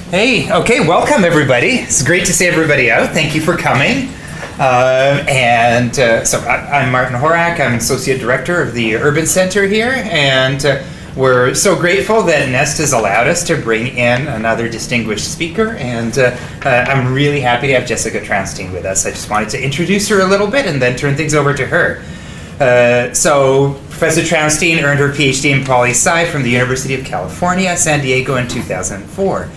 Hey, okay, welcome everybody. It's great to see everybody out. Thank you for coming. So I'm Martin Horak. I'm Associate Director of the Urban Center here, and we're so grateful that Nest has allowed us to bring in another distinguished speaker, and I'm really happy to have Jessica Trounstine with us. I just wanted to introduce her a little bit and then turn things over to her. So Professor Trounstine earned her PhD in poli-sci from the University of California, San Diego in 2004.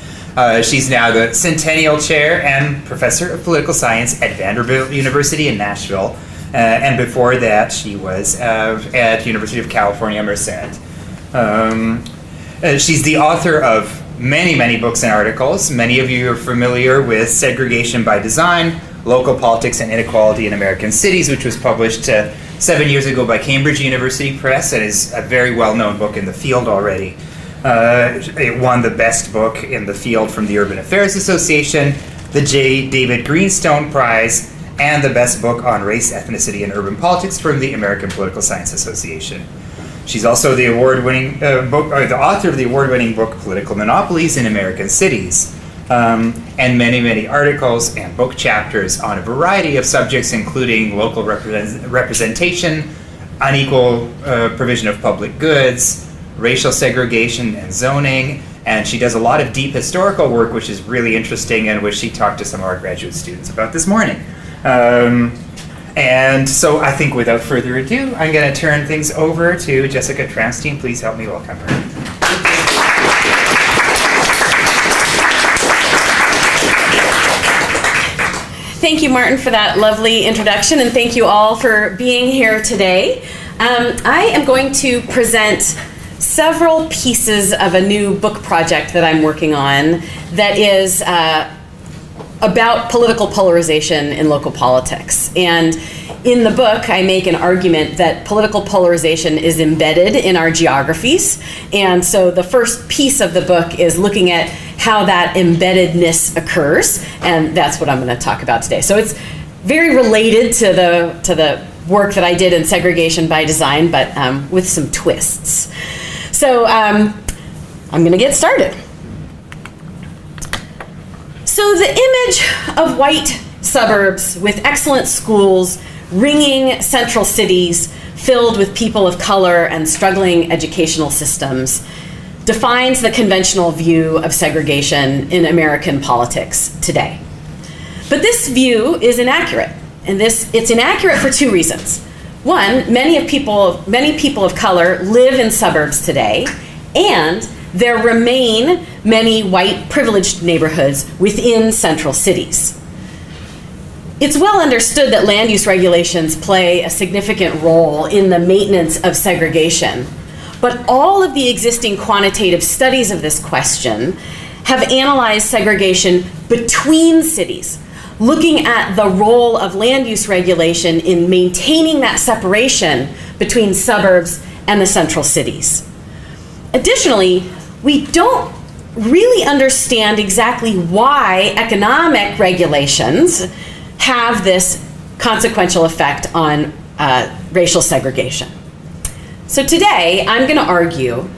She's now the Centennial Chair and Professor of Political Science at Vanderbilt University in Nashville. And before that, she was at University of California, Merced. She's the author of many, many books and articles. Many of you are familiar with Segregation by Design, Local Politics and Inequality in American Cities, which was published 7 years ago by Cambridge University Press and is a very well-known book in the field already. It won the best book in the field from the Urban Affairs Association, the J. David Greenstone Prize, and the best book on race, ethnicity, and urban politics from the American Political Science Association. She's also the award-winning the author of the award-winning book Political Monopolies in American Cities, and many, many articles and book chapters on a variety of subjects, including local representation, unequal provision of public goods, racial segregation and zoning, and she does a lot of deep historical work, which is really interesting and which she talked to some of our graduate students about this morning. And so I think without further ado, I'm going to turn things over to Jessica Trounstine. Please help me welcome her. Thank you, Martin, for that lovely introduction, and thank you all for being here today. I am going to present several pieces of a new book project that I'm working on that is about political polarization in local politics. And in the book, I make an argument that political polarization is embedded in our geographies. And so the first piece of the book is looking at how that embeddedness occurs. And that's what I'm going to talk about today. So it's very related to the work that I did in Segregation by Design, but with some twists. So I'm going to get started. So the image of white suburbs with excellent schools, ringing central cities filled with people of color and struggling educational systems defines the conventional view of segregation in American politics today. But this view is inaccurate, and it's inaccurate for two reasons. One, many people of color live in suburbs today, and there remain many white privileged neighborhoods within central cities. It's well understood that land use regulations play a significant role in the maintenance of segregation, but all of the existing quantitative studies of this question have analyzed segregation between cities, looking at the role of land use regulation in maintaining that separation between suburbs and the central cities. Additionally, we don't really understand exactly why economic regulations have this consequential effect on racial segregation. So today, I'm going to argue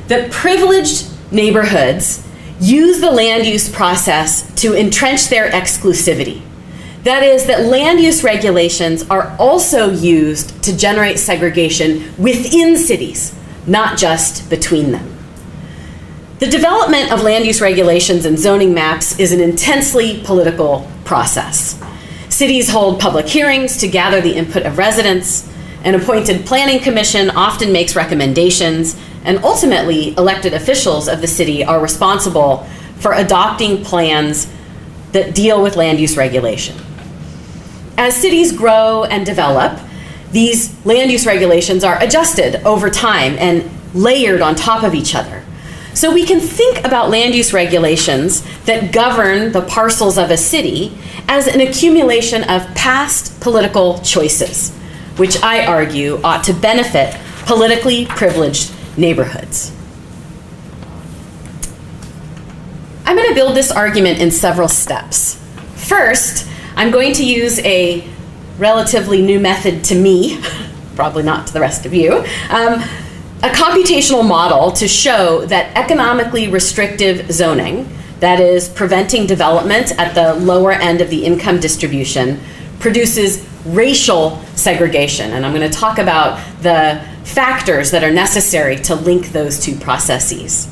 that privileged neighborhoods use the land use process to entrench their exclusivity. That is, that land use regulations are also used to generate segregation within cities, not just between them. The development of land use regulations and zoning maps is an intensely political process. Cities hold public hearings to gather the input of residents. An appointed planning commission often makes recommendations, and ultimately elected officials of the city are responsible for adopting plans that deal with land use regulation. As cities grow and develop, these land use regulations are adjusted over time and layered on top of each other. So we can think about land use regulations that govern the parcels of a city as an accumulation of past political choices, which I argue ought to benefit politically privileged neighborhoods. I'm going to build this argument in several steps. First, I'm going to use a relatively new method to me, probably not to the rest of you, a computational model to show that economically restrictive zoning that is preventing development at the lower end of the income distribution, produces racial segregation. And I'm going to talk about the factors that are necessary to link those two processes.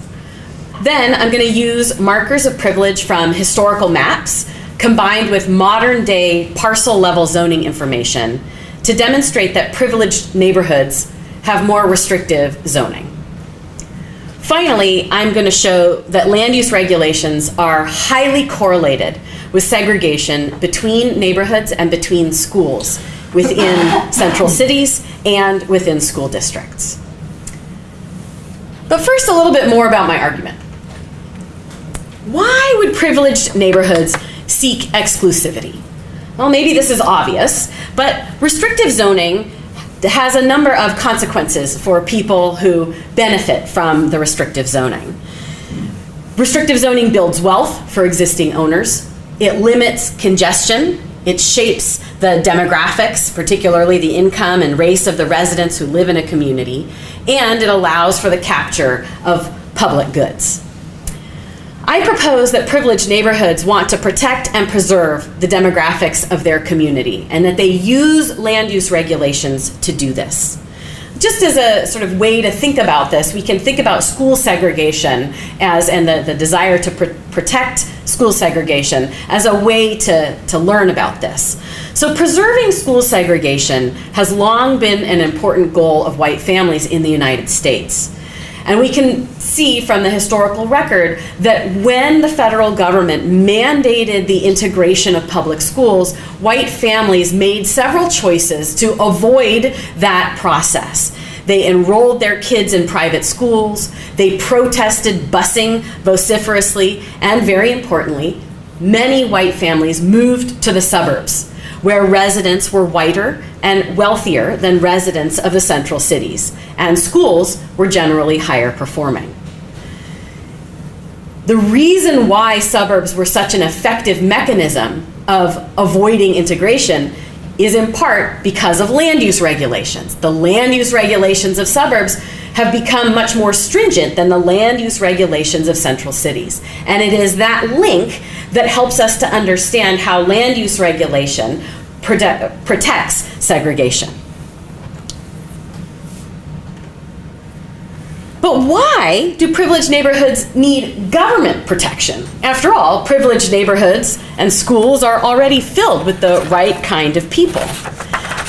Then I'm going to use markers of privilege from historical maps combined with modern day parcel level zoning information to demonstrate that privileged neighborhoods have more restrictive zoning. Finally, I'm going to show that land use regulations are highly correlated with segregation between neighborhoods and between schools within central cities and within school districts. But first, a little bit more about my argument. Why would privileged neighborhoods seek exclusivity? Well, maybe this is obvious, but restrictive zoning has a number of consequences for people who benefit from the restrictive zoning. Restrictive zoning builds wealth for existing owners. It limits congestion. It shapes the demographics, particularly the income and race of the residents who live in a community, and it allows for the capture of public goods. I propose that privileged neighborhoods want to protect and preserve the demographics of their community, and that they use land use regulations to do this. Just as a sort of way to think about this, we can think about school segregation and the desire to protect school segregation as a way to learn about this. So preserving school segregation has long been an important goal of white families in the United States. And we can see from the historical record that when the federal government mandated the integration of public schools, white families made several choices to avoid that process. They enrolled their kids in private schools, they protested busing vociferously, and very importantly, many white families moved to the suburbs, where residents were whiter and wealthier than residents of the central cities, and schools were generally higher performing. The reason why suburbs were such an effective mechanism of avoiding integration is in part because of land use regulations. The land use regulations of suburbs have become much more stringent than the land use regulations of central cities. And it is that link that helps us to understand how land use regulation protects segregation. But why do privileged neighborhoods need government protection? After all, privileged neighborhoods and schools are already filled with the right kind of people.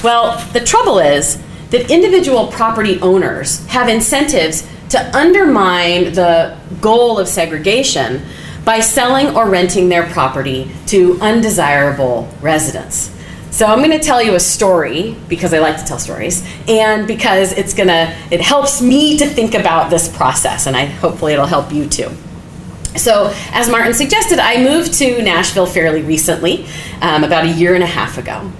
Well, the trouble is that individual property owners have incentives to undermine the goal of segregation by selling or renting their property to undesirable residents. So I'm going to tell you a story because I like to tell stories, and because it helps me to think about this process, and hopefully it'll help you too. So as Martin suggested, I moved to Nashville fairly recently, about a year and a half ago.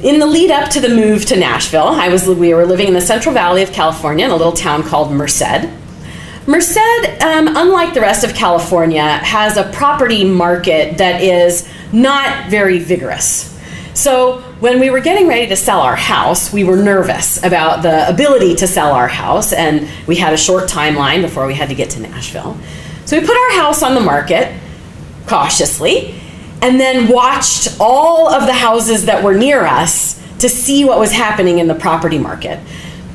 In the lead up to the move to Nashville, we were living in the Central Valley of California in a little town called Merced. Merced, unlike the rest of California, has a property market that is not very vigorous. So when we were getting ready to sell our house, we were nervous about the ability to sell our house, and we had a short timeline before we had to get to Nashville. So we put our house on the market cautiously, and then watched all of the houses that were near us to see what was happening in the property market.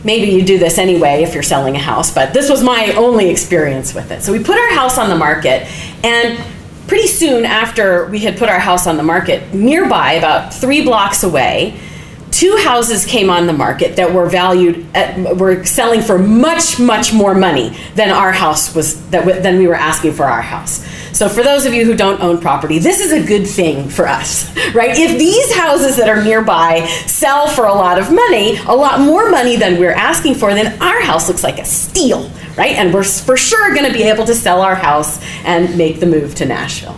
Maybe you do this anyway if you're selling a house, but this was my only experience with it. So we put our house on the market, and pretty soon after we had put our house on the market, nearby, about 3 blocks away, 2 houses came on the market that were selling for much, much more money than our house than we were asking for our house. So for those of you who don't own property, this is a good thing for us, right? If these houses that are nearby sell for a lot of money, a lot more money than we're asking for, then our house looks like a steal, right? And we're for sure going to be able to sell our house and make the move to Nashville.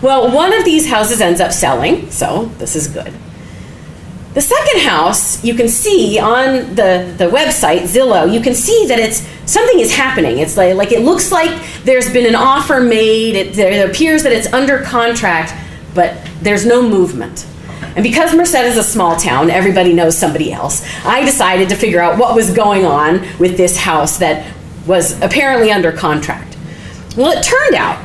Well, one of these houses ends up selling, so this is good. The second house, you can see on the website, Zillow, you can see that something is happening. It's like it looks like there's been an offer made, it appears that it's under contract, but there's no movement. And because Merced is a small town, everybody knows somebody else, I decided to figure out what was going on with this house that was apparently under contract. Well, it turned out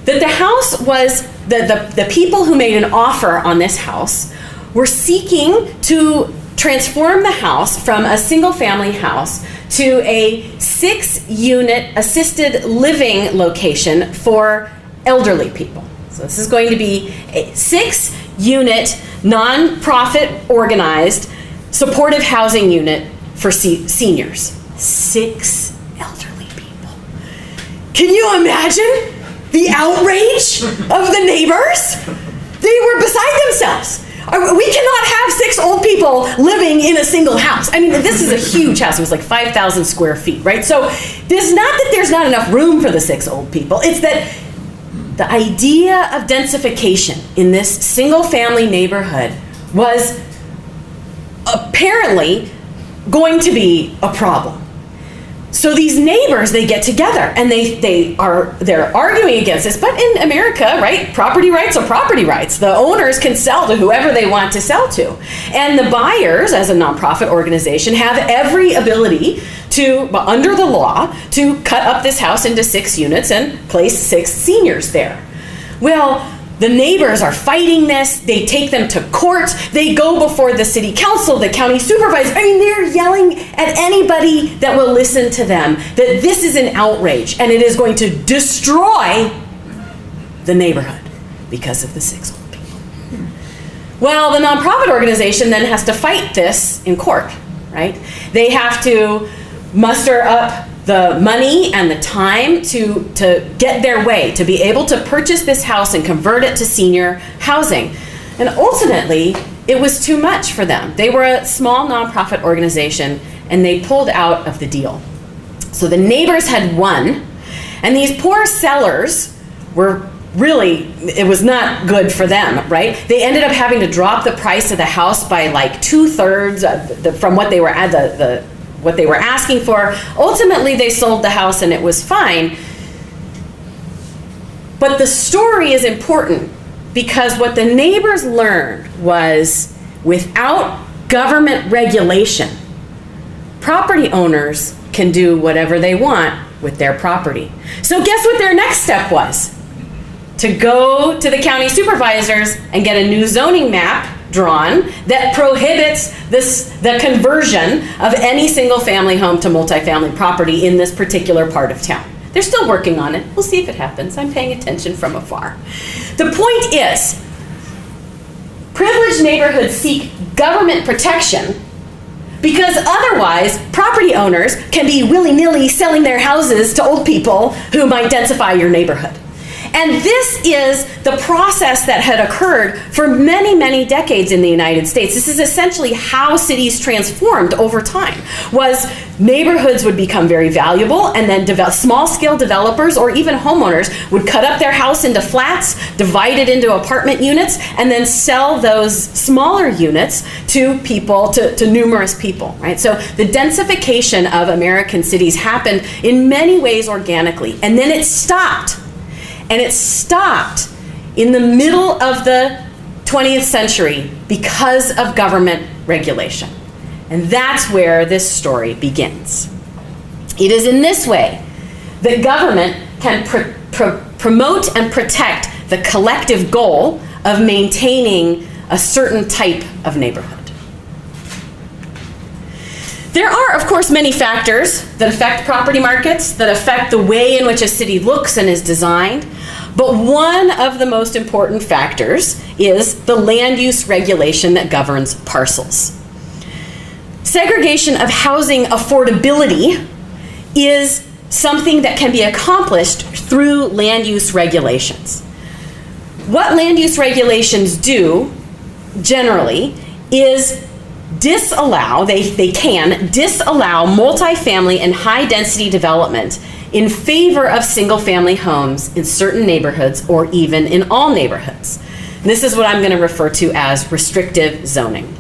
that the house was, the people who made an offer on this house were seeking to transform the house from a single-family house to a 6-unit assisted living location for elderly people. So this is going to be a 6-unit, non-profit organized, supportive housing unit for seniors. 6 elderly people. Can you imagine the outrage of the neighbors? They were beside themselves. We cannot have 6 old people living in a single house. I mean, this is a huge house. It was like 5,000 square feet, right? So it's not that there's not enough room for the 6 old people. It's that the idea of densification in this single-family neighborhood was apparently going to be a problem. So these neighbors, they get together and they're arguing against this. But in America, right, property rights are property rights. The owners can sell to whoever they want to sell to. And the buyers, as a nonprofit organization, have every ability to, under the law, to cut up this house into 6 units and place 6 seniors there. Well, the neighbors are fighting this. They take them to court. They go before the city council, the county supervisor. I mean, they're yelling at anybody that will listen to them that this is an outrage and it is going to destroy the neighborhood because of the 6 old people. Well, the nonprofit organization then has to fight this in court, right? They have to muster up the money and the time to get their way, to be able to purchase this house and convert it to senior housing. And ultimately, it was too much for them. They were a small nonprofit organization and they pulled out of the deal. So the neighbors had won, and these poor sellers were really, it was not good for them, right? They ended up having to drop the price of the house by like 2/3 from what they were at what they were asking for. Ultimately, they sold the house and it was fine. But the story is important because what the neighbors learned was without government regulation, property owners can do whatever they want with their property. So guess what their next step was? To go to the county supervisors and get a new zoning map drawn that prohibits the conversion of any single family home to multifamily property in this particular part of town. They're still working on it. We'll see if it happens. I'm paying attention from afar. The point is, privileged neighborhoods seek government protection because otherwise property owners can be willy-nilly selling their houses to old people who might densify your neighborhood. And this is the process that had occurred for many, many decades in the United States. This is essentially how cities transformed over time, was neighborhoods would become very valuable, and then small-scale developers or even homeowners would cut up their house into flats, divide it into apartment units, and then sell those smaller units to people, to numerous people, right? So the densification of American cities happened in many ways organically, and then it stopped. And it stopped in the middle of the 20th century because of government regulation. And that's where this story begins. It is in this way that government can promote and protect the collective goal of maintaining a certain type of neighborhood. There are, of course, many factors that affect property markets, that affect the way in which a city looks and is designed. But one of the most important factors is the land use regulation that governs parcels. Segregation of housing affordability is something that can be accomplished through land use regulations. What land use regulations do, generally, is they can disallow multifamily and high density development in favor of single family homes in certain neighborhoods or even in all neighborhoods. And this is what I'm going to refer to as restrictive zoning.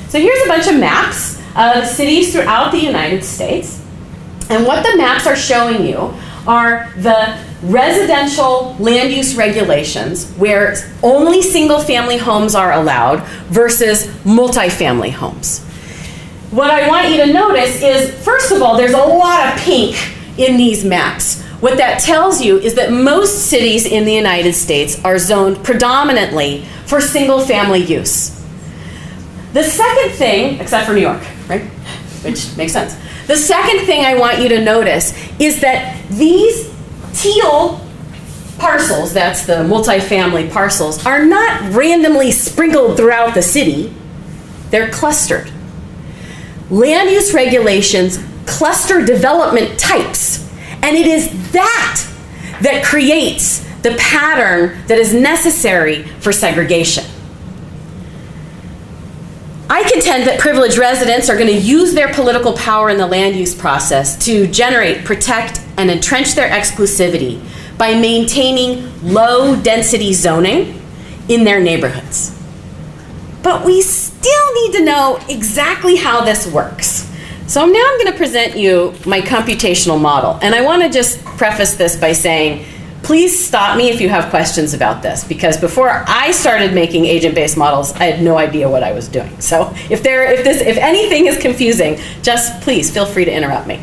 So here's a bunch of maps of cities throughout the United States. And what the maps are showing you are the residential land use regulations where only single family homes are allowed versus multifamily homes. What I want you to notice is, first of all, there's a lot of pink in these maps. What that tells you is that most cities in the United States are zoned predominantly for single-family use. The second thing, except for New York, right? Which makes sense. The second thing I want you to notice is that these teal parcels, that's the multifamily parcels, are not randomly sprinkled throughout the city. They're clustered. Land use regulations cluster development types, and it is that that creates the pattern that is necessary for segregation. I contend that privileged residents are going to use their political power in the land use process to generate, protect, and entrench their exclusivity by maintaining low-density zoning in their neighborhoods. But we still need to know exactly how this works. So now I'm going to present you my computational model. And I want to just preface this by saying, please stop me if you have questions about this, because before I started making agent-based models, I had no idea what I was doing. So if anything is confusing, just please feel free to interrupt me.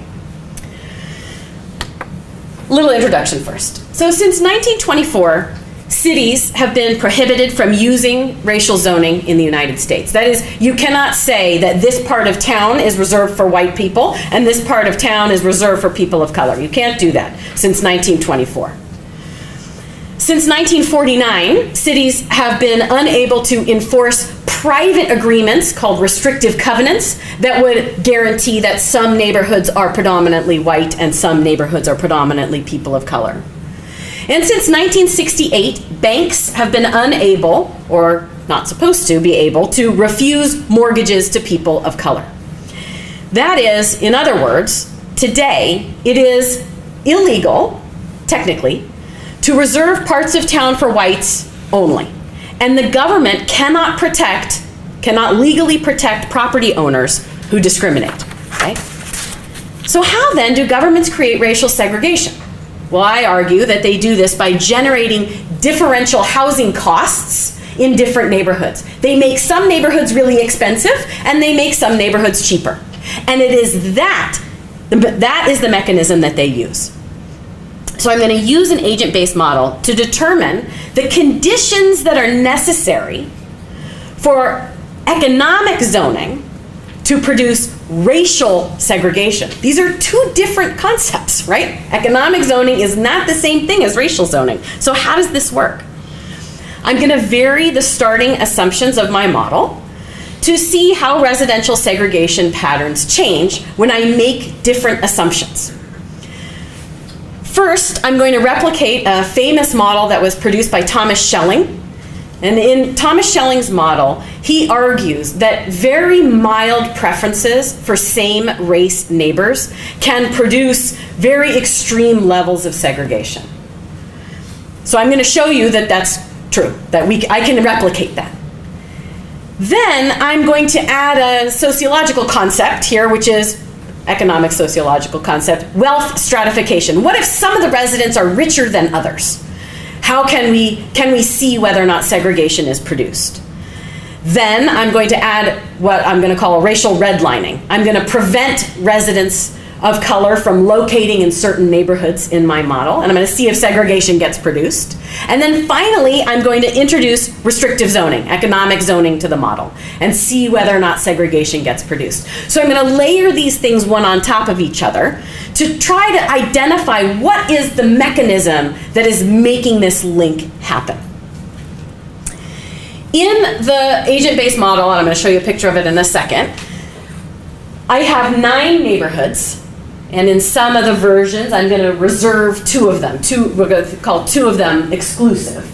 Little introduction first. So since 1924, cities have been prohibited from using racial zoning in the United States. That is, you cannot say that this part of town is reserved for white people and this part of town is reserved for people of color. You can't do that since 1924. Since 1949, cities have been unable to enforce private agreements called restrictive covenants that would guarantee that some neighborhoods are predominantly white and some neighborhoods are predominantly people of color. And since 1968, banks have been unable, or not supposed to be able, to refuse mortgages to people of color. That is, in other words, today it is illegal, technically, to reserve parts of town for whites only. And the government cannot legally protect property owners who discriminate, okay? So how then do governments create racial segregation? Well, I argue that they do this by generating differential housing costs in different neighborhoods. They make some neighborhoods really expensive and they make some neighborhoods cheaper. And it is that is the mechanism that they use. So I'm going to use an agent-based model to determine the conditions that are necessary for economic zoning to produce racial segregation. These are two different concepts, right? Economic zoning is not the same thing as racial zoning. So how does this work? I'm going to vary the starting assumptions of my model to see how residential segregation patterns change when I make different assumptions. First, I'm going to replicate a famous model that was produced by Thomas Schelling. And in Thomas Schelling's model, he argues that very mild preferences for same-race neighbors can produce very extreme levels of segregation. So I'm going to show you that that's true, that I can replicate that. Then I'm going to add a sociological concept here, which is economic sociological concept, wealth stratification. What if some of the residents are richer than others? How can we see whether or not segregation is produced? Then I'm going to add what I'm going to call a racial redlining. I'm going to prevent residents of color from locating in certain neighborhoods in my model, and I'm going to see if segregation gets produced. And then finally, I'm going to introduce restrictive zoning, economic zoning to the model, and see whether or not segregation gets produced. So I'm going to layer these things one on top of each other to try to identify what is the mechanism that is making this link happen. In the agent-based model, and I'm going to show you a picture of it in a second, I have 9 neighborhoods. And in some of the versions, I'm going to reserve 2 of them. We're going to call 2 of them exclusive.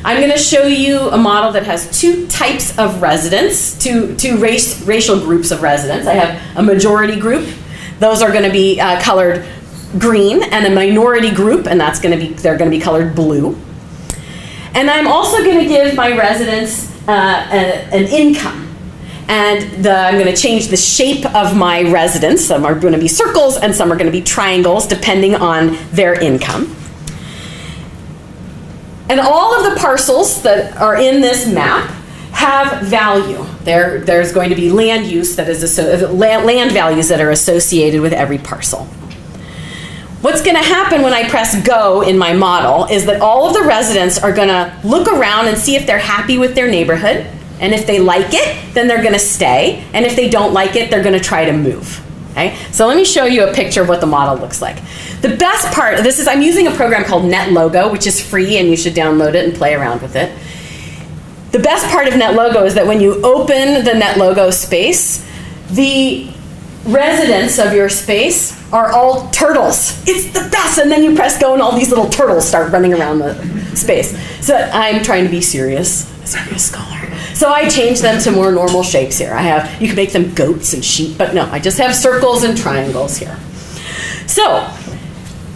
I'm going to show you a model that has 2 types of residents, two racial groups of residents. I have a majority group. Those are going to be colored green, and a minority group, and they're going to be colored blue. And I'm also going to give my residents an income. And I'm going to change the shape of my residence. Some are going to be circles and some are going to be triangles depending on their income. And all of the parcels that are in this map have value. There's going to be land use that is land values that are associated with every parcel. what's going to happen when I press go in my model is that all of the residents are going to look around and see if they're happy with their neighborhood. And if they like it, then they're going to stay. And if they don't like it, they're going to try to move. Okay? So let me show you a picture of what the model looks like. The best part, I'm using a program called NetLogo, which is free and you should download it and play around with it. The best part of NetLogo is that when you open the NetLogo space, the residents of your space are all turtles. It's the best. And then you press go and all these little turtles start running around the space. So I'm trying to be serious, a serious scholar. So I changed them to more normal shapes here. You can make them goats and sheep, but no, I just have circles and triangles here. So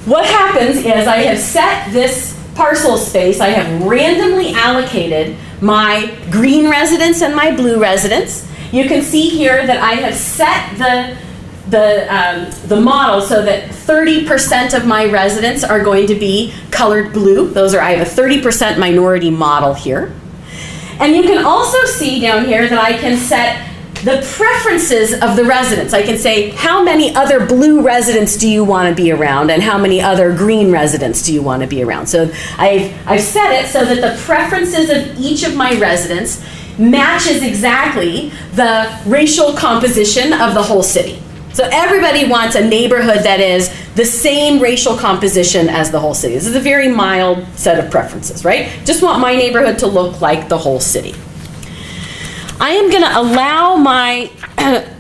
what happens is I have set this parcel space, I have randomly allocated my green residents and my blue residents. You can see here that I have set the model so that 30% of my residents are going to be colored blue. I have a 30% minority model here. And you can also see down here that I can set the preferences of the residents. I can say, how many other blue residents do you want to be around and how many other green residents do you want to be around? So I've set it so that the preferences of each of my residents matches exactly the racial composition of the whole city. So everybody wants a neighborhood that is the same racial composition as the whole city. This is a very mild set of preferences, right? Just want my neighborhood to look like the whole city. I am going to allow my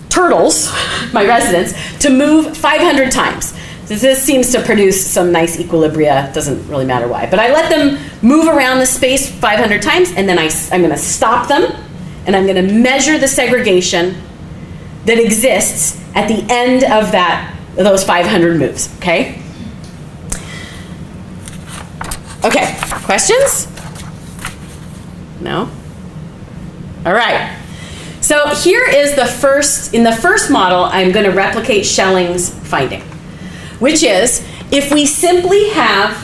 turtles, my residents, to move 500 times. This seems to produce some nice equilibria. Doesn't really matter why. But I let them move around the space 500 times, and then I'm going to stop them, and I'm going to measure the segregation that exists at the end of those 500 moves, okay? Okay, questions? No? All right. So here is in the first model, I'm going to replicate Schelling's finding, which is if we simply have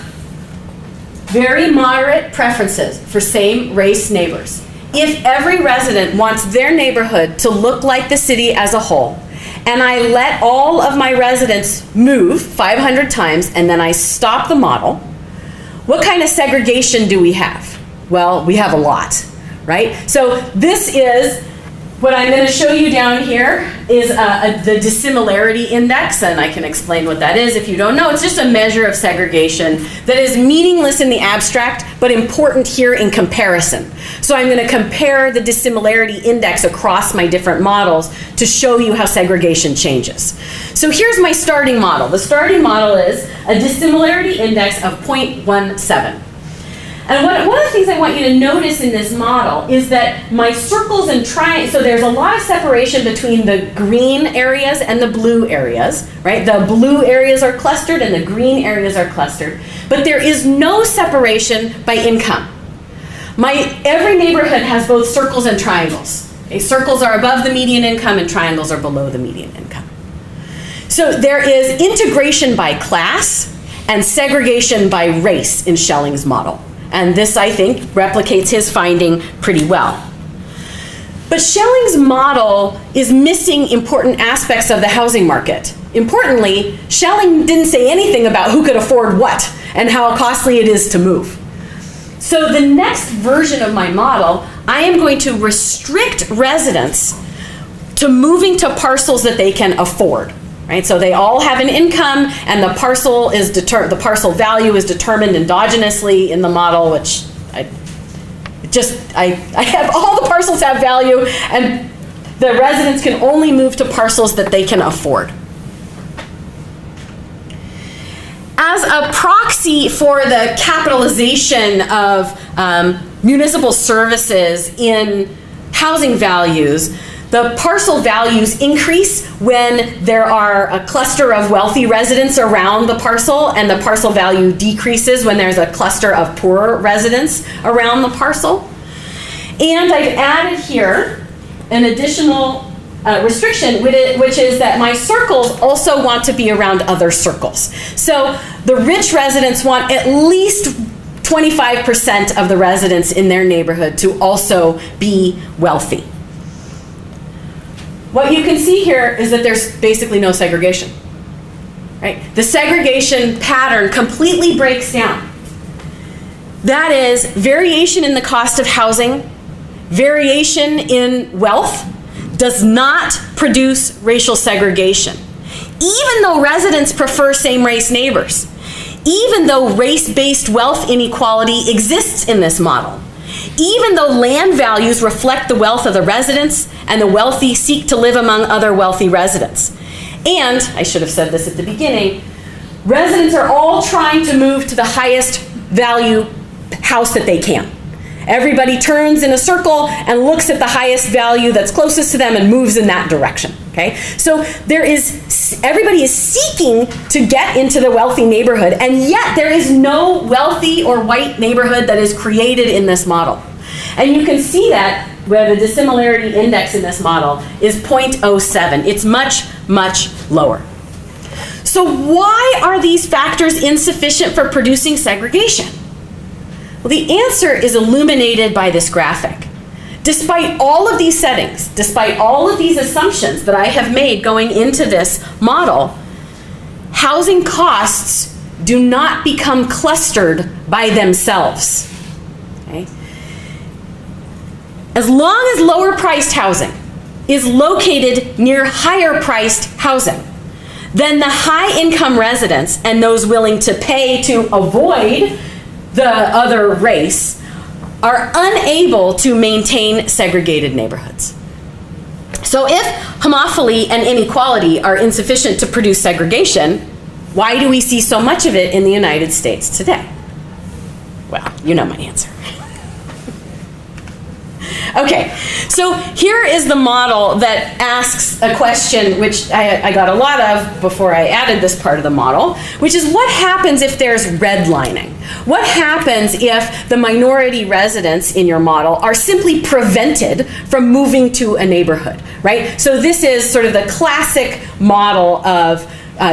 very moderate preferences for same race neighbors, if every resident wants their neighborhood to look like the city as a whole, and I let all of my residents move 500 times and then I stop the model, what kind of segregation do we have? Well, we have a lot, right? So this is what I'm going to show you down here is the dissimilarity index, and I can explain what that is if you don't know. It's just a measure of segregation that is meaningless in the abstract, but important here in comparison. So I'm going to compare the dissimilarity index across my different models to show you how segregation changes. So here's my starting model. The starting model is a dissimilarity index of 0.17. And one of the things I want you to notice in this model is that my circles and triangles, so there's a lot of separation between the green areas and the blue areas, right? The blue areas are clustered and the green areas are clustered, but there is no separation by income. Every neighborhood has both circles and triangles. Okay? Circles are above the median income and triangles are below the median income. So there is integration by class and segregation by race in Schelling's model. And this, I think, replicates his finding pretty well. But Schelling's model is missing important aspects of the housing market. Importantly, Schelling didn't say anything about who could afford what and how costly it is to move. So the next version of my model, I am going to restrict residents to moving to parcels that they can afford. Right? So they all have an income, and the parcel value is determined endogenously in the model, which I have all the parcels have value, and the residents can only move to parcels that they can afford. As a proxy for the capitalization of municipal services in housing values, the parcel values increase when there are a cluster of wealthy residents around the parcel, and the parcel value decreases when there's a cluster of poorer residents around the parcel. And I've added here an additional restriction, which is that my circles also want to be around other circles. So the rich residents want at least 25% of the residents in their neighborhood to also be wealthy. What you can see here is that there's basically no segregation. right? The segregation pattern completely breaks down. That is variation in the cost of housing, variation in wealth does not produce racial segregation. Even though residents prefer same-race neighbors, even though race-based wealth inequality exists in this model, even though land values reflect the wealth of the residents and the wealthy seek to live among other wealthy residents. And, I should have said this at the beginning, residents are all trying to move to the highest value house that they can. Everybody turns in a circle and looks at the highest value that's closest to them and moves in that direction, okay? So everybody is seeking to get into the wealthy neighborhood, and yet there is no wealthy or white neighborhood that is created in this model. And you can see that where the dissimilarity index in this model is 0.07. It's much, much lower. So why are these factors insufficient for producing segregation? Well, the answer is illuminated by this graphic. Despite all of these settings, despite all of these assumptions that I have made going into this model, housing costs do not become clustered by themselves. Okay? As long as lower priced housing is located near higher priced housing, then the high income residents and those willing to pay to avoid the other race are unable to maintain segregated neighborhoods. So if homophily and inequality are insufficient to produce segregation, why do we see so much of it in the United States today? Well, you know my answer. Okay, so here is the model that asks a question which I got a lot of before I added this part of the model, which is what happens if there's redlining? What happens if the minority residents in your model are simply prevented from moving to a neighborhood, right? So this is sort of the classic model of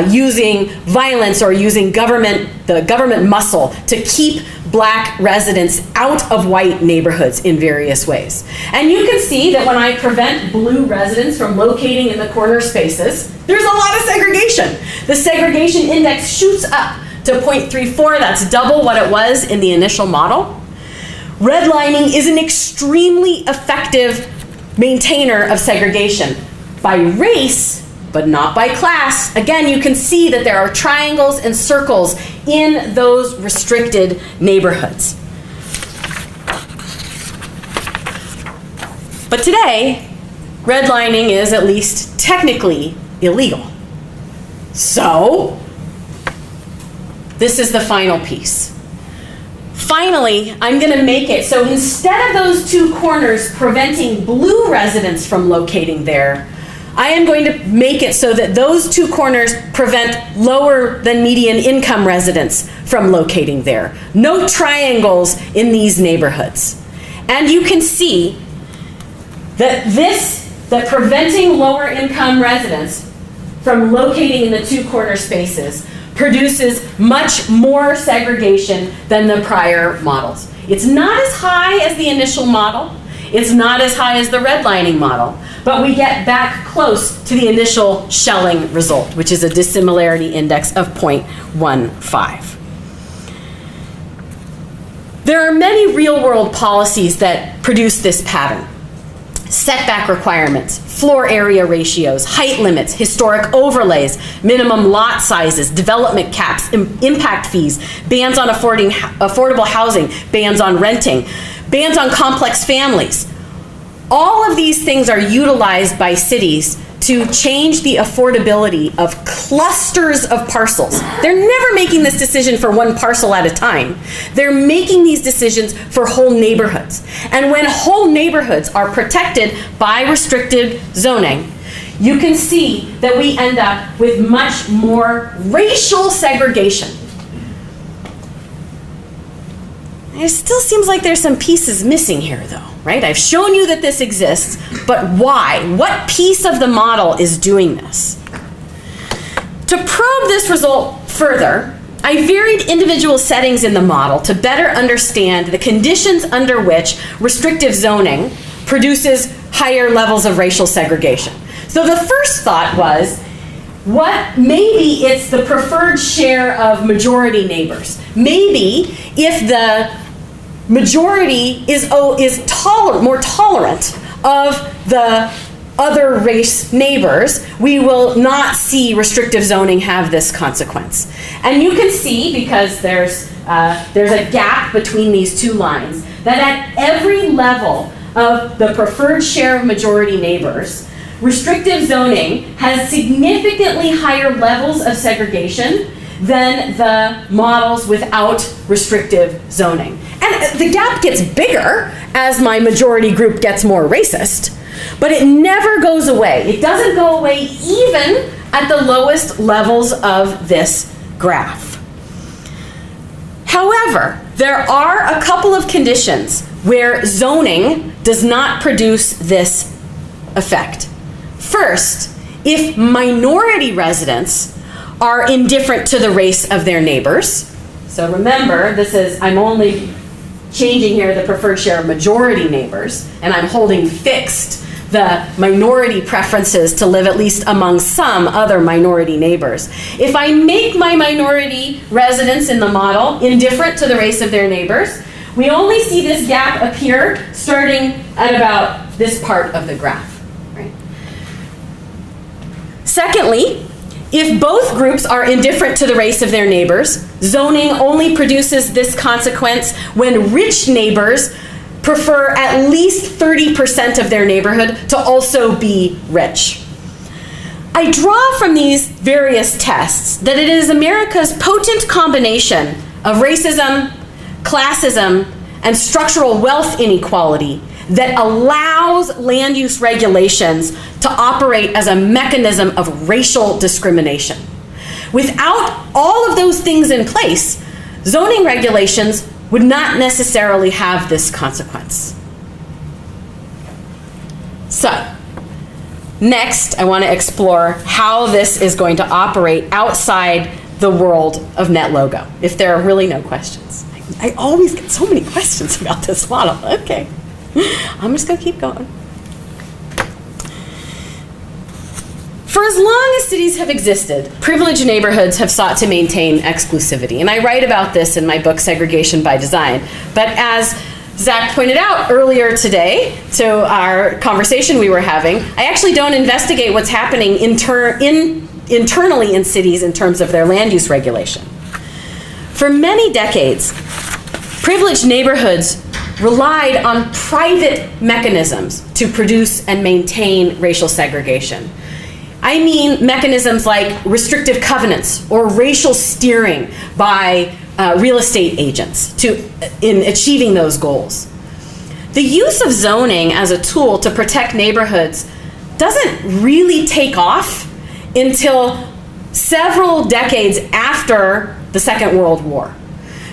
using violence or using the government muscle to keep black residents out of white neighborhoods in various ways. And you can see that when I prevent blue residents from locating in the corner spaces, there's a lot of segregation. The segregation index shoots up to 0.34, that's double what it was in the initial model. Redlining is an extremely effective maintainer of segregation by race, but not by class. Again, you can see that there are triangles and circles in those restricted neighborhoods. But today, redlining is at least technically illegal. So, this is the final piece. Finally, I'm going to make it so instead of those two corners preventing blue residents from locating there, I am going to make it so that those two corners prevent lower than median income residents from locating there. No triangles in these neighborhoods. And you can see that that preventing lower income residents from locating in the two corner spaces produces much more segregation than the prior models. It's not as high as the initial model. It's not as high as the redlining model, but we get back close to the initial Schelling result, which is a dissimilarity index of 0.15. There are many real-world policies that produce this pattern. Setback requirements, floor area ratios, height limits, historic overlays, minimum lot sizes, development caps, impact fees, bans on affordable housing, bans on renting, bans on complex families. All of these things are utilized by cities to change the affordability of clusters of parcels. They're never making this decision for one parcel at a time. They're making these decisions for whole neighborhoods. And when whole neighborhoods are protected by restricted zoning, you can see that we end up with much more racial segregation. It still seems like there's some pieces missing here though, right? I've shown you that this exists, but why? What piece of the model is doing this? To probe this result further, I varied individual settings in the model to better understand the conditions under which restrictive zoning produces higher levels of racial segregation. So the first thought was, maybe it's the preferred share of majority neighbors. Maybe if the majority is more tolerant of the other race neighbors, we will not see restrictive zoning have this consequence. And you can see, because there's a gap between these two lines, that at every level of the preferred share of majority neighbors, restrictive zoning has significantly higher levels of segregation than the models without restrictive zoning. And the gap gets bigger as my majority group gets more racist, but it never goes away. It doesn't go away even at the lowest levels of this graph. However, there are a couple of conditions where zoning does not produce this effect. First, if minority residents are indifferent to the race of their neighbors, so remember, I'm only changing here the preferred share of majority neighbors, and I'm holding fixed the minority preferences to live at least among some other minority neighbors. If I make my minority residents in the model indifferent to the race of their neighbors, we only see this gap appear starting at about this part of the graph. Right? Secondly, if both groups are indifferent to the race of their neighbors, zoning only produces this consequence when rich neighbors prefer at least 30% of their neighborhood to also be rich. I draw from these various tests that it is America's potent combination of racism, classism, and structural wealth inequality that allows land use regulations to operate as a mechanism of racial discrimination. Without all of those things in place, zoning regulations would not necessarily have this consequence. So, next I want to explore how this is going to operate outside the world of NetLogo, if there are really no questions. I always get so many questions about this model. Okay, I'm just going to keep going. For as long as cities have existed, privileged neighborhoods have sought to maintain exclusivity. And I write about this in my book, Segregation by Design. But as Zach pointed out earlier today to our conversation we were having, I actually don't investigate what's happening internally in cities in terms of their land use regulation. For many decades, privileged neighborhoods relied on private mechanisms to produce and maintain racial segregation. I mean mechanisms like restrictive covenants or racial steering by real estate agents in achieving those goals. The use of zoning as a tool to protect neighborhoods doesn't really take off until several decades after the Second World War.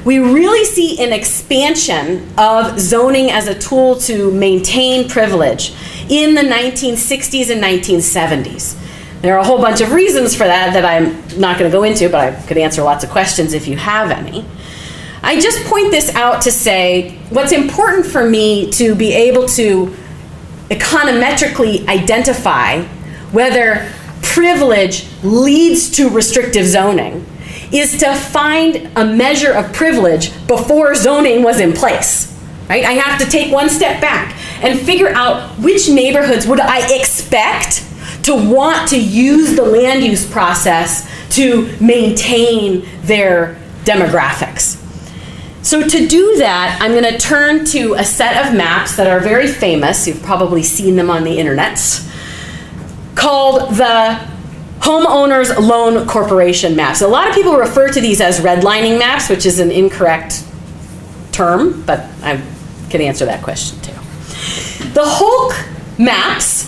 We really see an expansion of zoning as a tool to maintain privilege in the 1960s and 1970s. There are a whole bunch of reasons for that I'm not going to go into, but I could answer lots of questions if you have any. I just point this out to say what's important for me to be able to econometrically identify whether privilege leads to restrictive zoning is to find a measure of privilege before zoning was in place. Right? I have to take one step back and figure out which neighborhoods would I expect to want to use the land use process to maintain their demographics. So to do that, I'm going to turn to a set of maps that are very famous. You've probably seen them on the internet, called the Homeowners Loan Corporation maps. A lot of people refer to these as redlining maps, which is an incorrect term, but I can answer that question too. The Hulk maps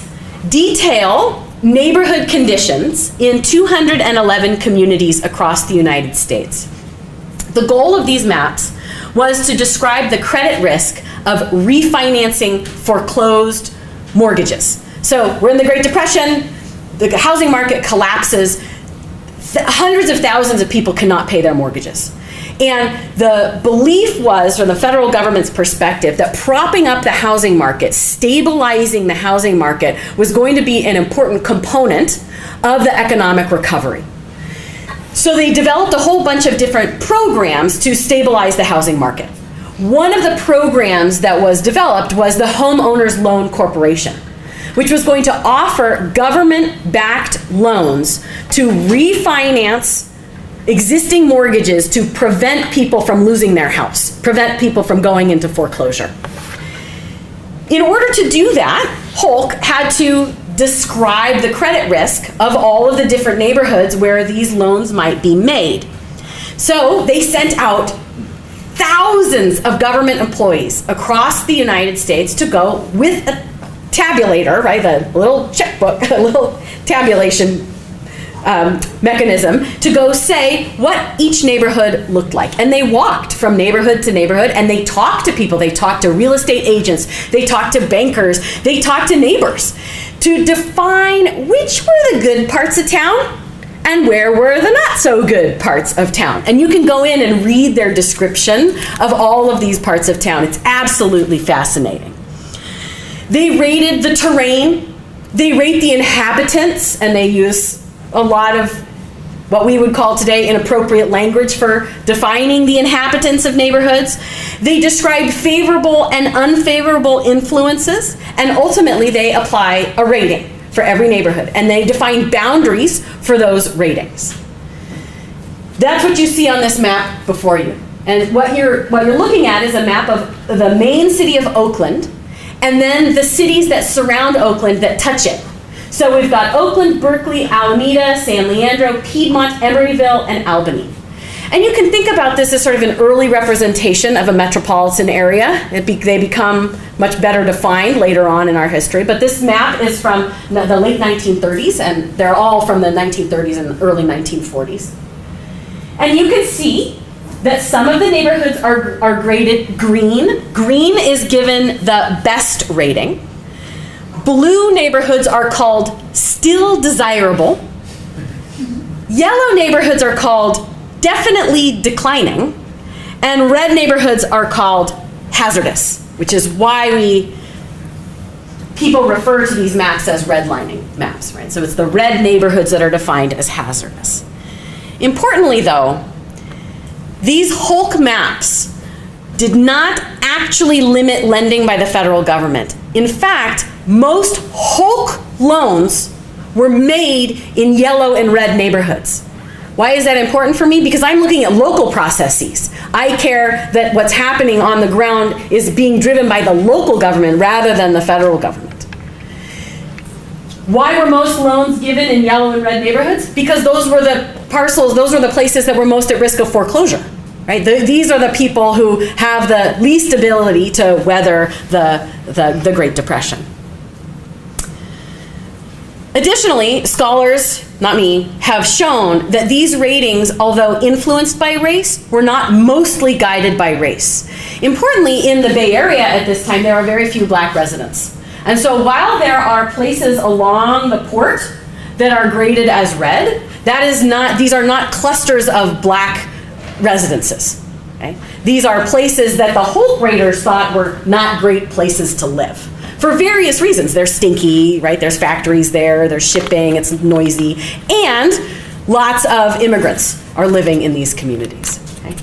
detail neighborhood conditions in 211 communities across the United States. The goal of these maps was to describe the credit risk of refinancing foreclosed mortgages. So we're in the Great Depression, the housing market collapses, hundreds of thousands of people cannot pay their mortgages. And the belief was, from the federal government's perspective, that propping up the housing market, stabilizing the housing market, was going to be an important component of the economic recovery. So they developed a whole bunch of different programs to stabilize the housing market. One of the programs that was developed was the Homeowners Loan Corporation, which was going to offer government-backed loans to refinance existing mortgages to prevent people from losing their house, prevent people from going into foreclosure. In order to do that, Holk had to describe the credit risk of all of the different neighborhoods where these loans might be made. So they sent out thousands of government employees across the United States to go with a tabulator, right, a little checkbook, a little tabulation mechanism, to go say what each neighborhood looked like. And they walked from neighborhood to neighborhood, and they talked to people. They talked to real estate agents. They talked to bankers. They talked to neighbors to define which were the good parts of town and where were the not so good parts of town. And you can go in and read their description of all of these parts of town. It's absolutely fascinating. They rated the terrain, they rate the inhabitants, and they use a lot of what we would call today inappropriate language for defining the inhabitants of neighborhoods. They describe favorable and unfavorable influences, and ultimately they apply a rating for every neighborhood, and they define boundaries for those ratings. That's what you see on this map before you. And what you're looking at is a map of the main city of Oakland, and then the cities that surround Oakland that touch it. So we've got Oakland, Berkeley, Alameda, San Leandro, Piedmont, Emeryville, and Albany. And you can think about this as sort of an early representation of a metropolitan area. They become much better defined later on in our history. But this map is from the late 1930s, and they're all from the 1930s and early 1940s. And you can see that some of the neighborhoods are graded green. Green is given the best rating. Blue neighborhoods are called still desirable. Yellow neighborhoods are called definitely declining. And red neighborhoods are called hazardous, which is why people refer to these maps as redlining maps, right? So it's the red neighborhoods that are defined as hazardous. Importantly, though, these Holk maps did not actually limit lending by the federal government. In fact, most Holk loans were made in yellow and red neighborhoods. Why is that important for me? Because I'm looking at local processes. I care that what's happening on the ground is being driven by the local government rather than the federal government. Why were most loans given in yellow and red neighborhoods? Because those were the parcels, those were the places that were most at risk of foreclosure. Right? These are the people who have the least ability to weather the Great Depression. Additionally, scholars, not me, have shown that these ratings, although influenced by race, were not mostly guided by race. Importantly, in the Bay Area at this time, there are very few black residents. And so while there are places along the port that are graded as red, these are not clusters of black residences. Okay? These are places that the Holk raters thought were not great places to live. For various reasons. They're stinky, right? There's factories there, there's shipping, it's noisy, and lots of immigrants are living in these communities. Okay?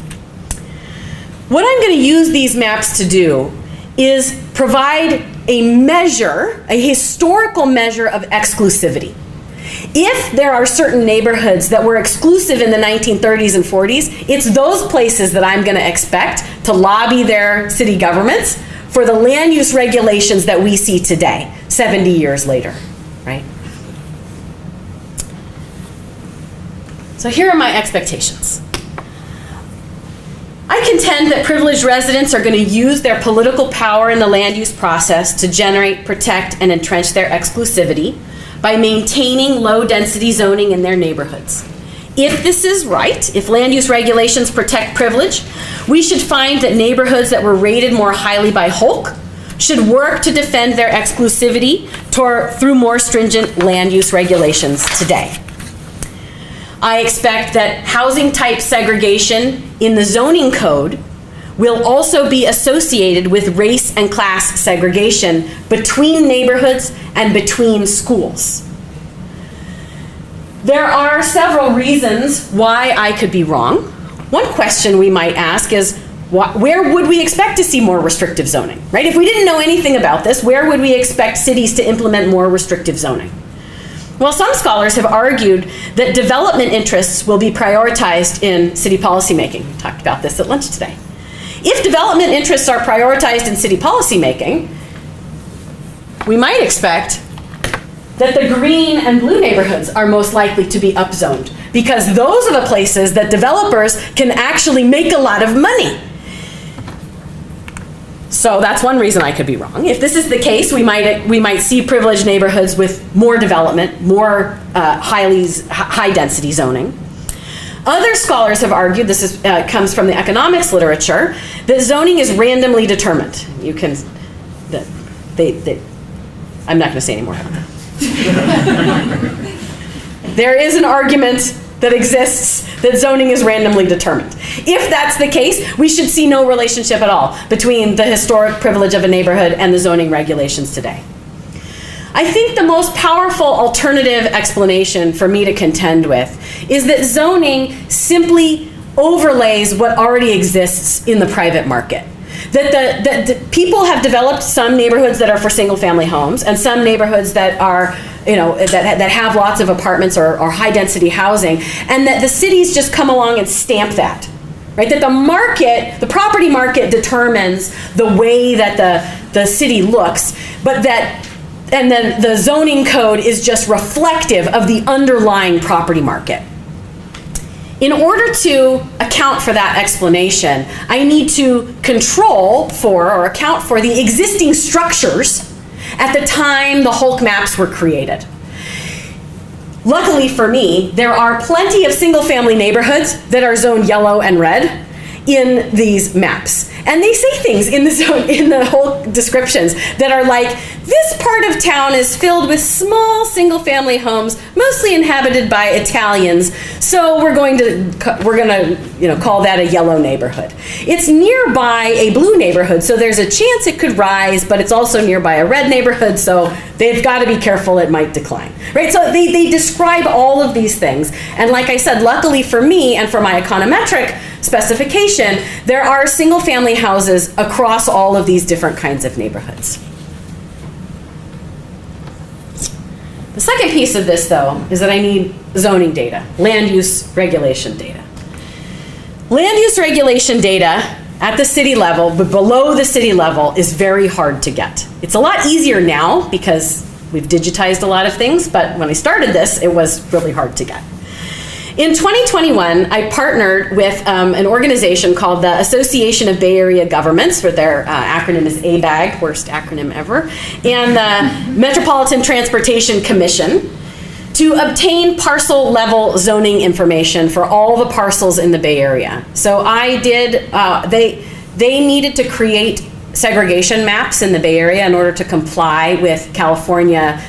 What I'm going to use these maps to do is provide a measure, a historical measure of exclusivity. If there are certain neighborhoods that were exclusive in the 1930s and 40s, it's those places that I'm going to expect to lobby their city governments for the land use regulations that we see today, 70 years later, right? So here are my expectations. I contend that privileged residents are going to use their political power in the land use process to generate, protect, and entrench their exclusivity by maintaining low-density zoning in their neighborhoods. If this is right, if land use regulations protect privilege, we should find that neighborhoods that were rated more highly by Holk should work to defend their exclusivity through more stringent land use regulations today. I expect that housing type segregation in the zoning code will also be associated with race and class segregation between neighborhoods and between schools. There are several reasons why I could be wrong. One question we might ask is, where would we expect to see more restrictive zoning, right? If we didn't know anything about this, where would we expect cities to implement more restrictive zoning? Well, some scholars have argued that development interests will be prioritized in city policymaking. We talked about this at lunch today. If development interests are prioritized in city policymaking, we might expect that the green and blue neighborhoods are most likely to be upzoned, because those are the places that developers can actually make a lot of money. So that's one reason I could be wrong. If this is the case, we might see privileged neighborhoods with more development, more high density zoning. Other scholars have argued, this comes from the economics literature, that zoning is randomly determined. You can, I'm not going to say any more about that. There is an argument that exists that zoning is randomly determined. If that's the case, we should see no relationship at all between the historic privilege of a neighborhood and the zoning regulations today. I think the most powerful alternative explanation for me to contend with is that zoning simply overlays what already exists in the private market. That the people have developed some neighborhoods that are for single family homes and some neighborhoods that are, that have lots of apartments or high density housing, and that the cities just come along and stamp that, right? That the market, the property market determines the way that the city looks, and then the zoning code is just reflective of the underlying property market. In order to account for that explanation, I need to control for or account for the existing structures at the time the Hulk maps were created. Luckily for me, there are plenty of single-family neighborhoods that are zoned yellow and red in these maps. And they say things in the Hulk descriptions that are like, this part of town is filled with small single-family homes, mostly inhabited by Italians, so we're going to call that a yellow neighborhood. It's nearby a blue neighborhood, so there's a chance it could rise, but it's also nearby a red neighborhood, so they've got to be careful, it might decline. Right? So they describe all of these things, and like I said, luckily for me and for my econometric specification, there are single-family houses across all of these different kinds of neighborhoods. The second piece of this, though, is that I need zoning data, land use regulation data. Land use regulation data at the city level, but below the city level, is very hard to get. It's a lot easier now because we've digitized a lot of things, but when I started this, it was really hard to get. In 2021, I partnered with an organization called the Association of Bay Area Governments, where their acronym is ABAG, worst acronym ever, and the Metropolitan Transportation Commission to obtain parcel level zoning information for all the parcels in the Bay Area. So I did, they needed to create segregation maps in the Bay Area in order to comply with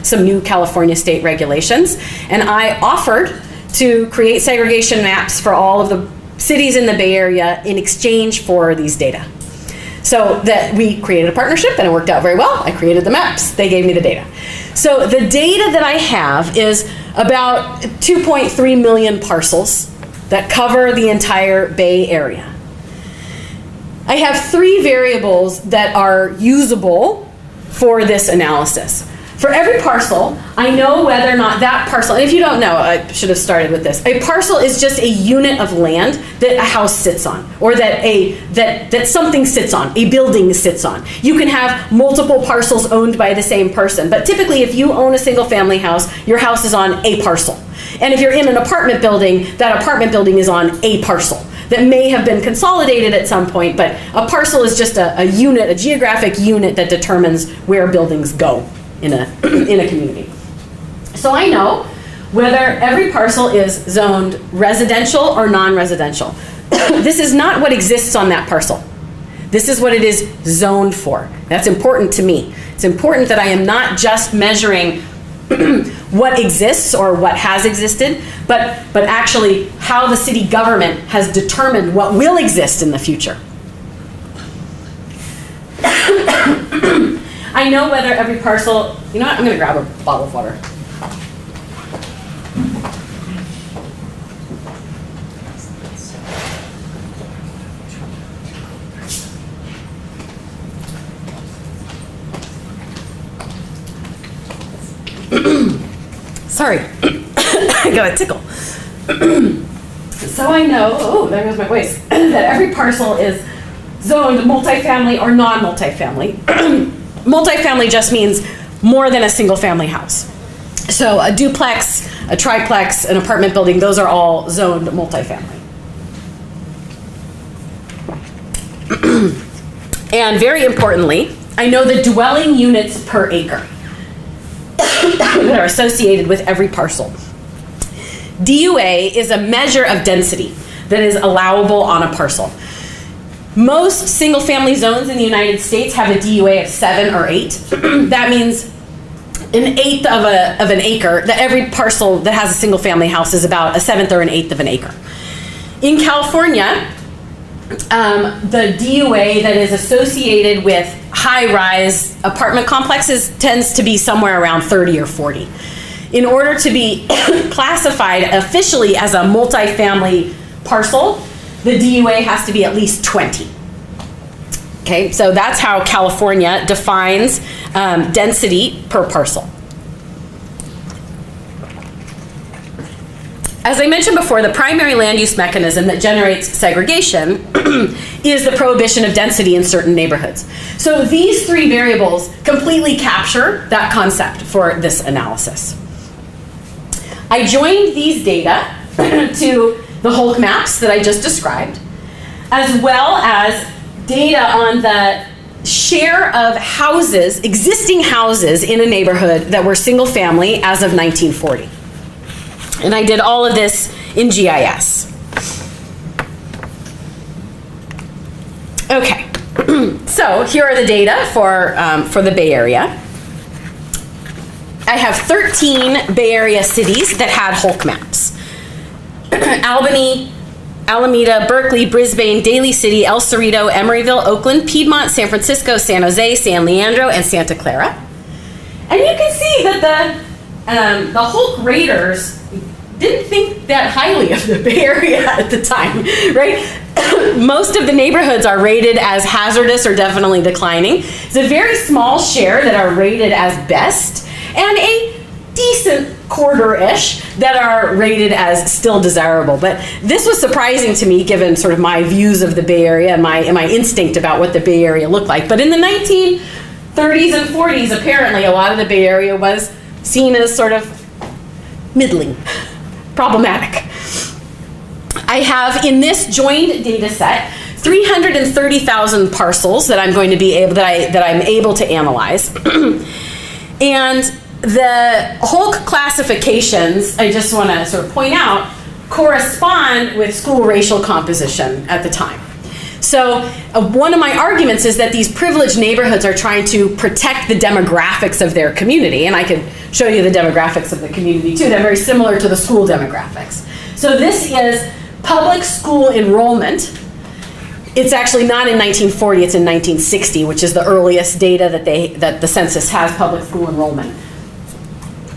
some new California state regulations, and I offered to create segregation maps for all of the cities in the Bay Area in exchange for these data. So that we created a partnership and it worked out very well. I created the maps, they gave me the data. So the data that I have is about 2.3 million parcels that cover the entire Bay Area. I have 3 variables that are usable for this analysis. For every parcel, I know whether or not that parcel, and if you don't know, I should have started with this. A parcel is just a unit of land that a house sits on, or that something sits on, a building sits on. You can have multiple parcels owned by the same person, but typically if you own a single family house, your house is on a parcel. And if you're in an apartment building, that apartment building is on a parcel that may have been consolidated at some point, but a parcel is just a unit, a geographic unit that determines where buildings go in a community. So I know whether every parcel is zoned residential or non-residential. This is not what exists on that parcel. This is what it is zoned for. That's important to me. It's important that I am not just measuring what exists or what has existed, but actually how the city government has determined what will exist in the future. I know whether every parcel, you know what, I'm going to grab a bottle of water. Sorry, I got a tickle. So I know, oh, there goes my voice, that every parcel is zoned multifamily or non-multifamily. Multifamily just means more than a single family house. So a duplex, a triplex, an apartment building, those are all zoned multifamily. And very importantly, I know the dwelling units per acre that are associated with every parcel. DUA is a measure of density that is allowable on a parcel. Most single-family zones in the United States have a DUA of 7 or 8. That means an eighth of an acre, that every parcel that has a single-family house is about a seventh or an eighth of an acre. In California, the DUA that is associated with high-rise apartment complexes tends to be somewhere around 30 or 40. In order to be classified officially as a multifamily parcel, the DUA has to be at least 20. Okay, so that's how California defines density per parcel. As I mentioned before, the primary land use mechanism that generates segregation is the prohibition of density in certain neighborhoods. So these three variables completely capture that concept for this analysis. I joined these data to the Hulk maps that I just described, as well as data on the share of houses, existing houses in a neighborhood that were single family as of 1940. And I did all of this in GIS. Okay, so here are the data for the Bay Area. I have 13 Bay Area cities that had Hulk maps. Albany, Alameda, Berkeley, Brisbane, Daly City, El Cerrito, Emeryville, Oakland, Piedmont, San Francisco, San Jose, San Leandro, and Santa Clara. And you can see that the Hulk raters didn't think that highly of the Bay Area at the time, right? Most of the neighborhoods are rated as hazardous or definitely declining. It's a very small share that are rated as best, and a decent quarter-ish that are rated as still desirable. But this was surprising to me given sort of my views of the Bay Area and my instinct about what the Bay Area looked like. But in the 1930s and 40s, apparently a lot of the Bay Area was seen as sort of middling, problematic. I have in this joined data set 330,000 parcels that I'm going to be able that I'm able to analyze. And the Hulk classifications, I just want to sort of point out, correspond with school racial composition at the time. So one of my arguments is that these privileged neighborhoods are trying to protect the demographics of their community, and I could show you the demographics of the community too. They're very similar to the school demographics. So this is public school enrollment. It's actually not in 1940, it's in 1960, which is the earliest data that the census has public school enrollment.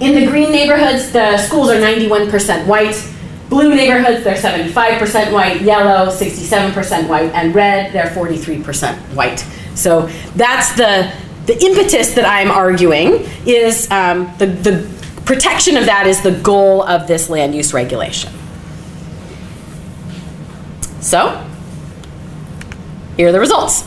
In the green neighborhoods, the schools are 91% white. Blue neighborhoods, they're 75% white. Yellow, 67% white. And red, they're 43% white. So that's the impetus that I'm arguing is the protection of that is the goal of this land use regulation. So, here are the results.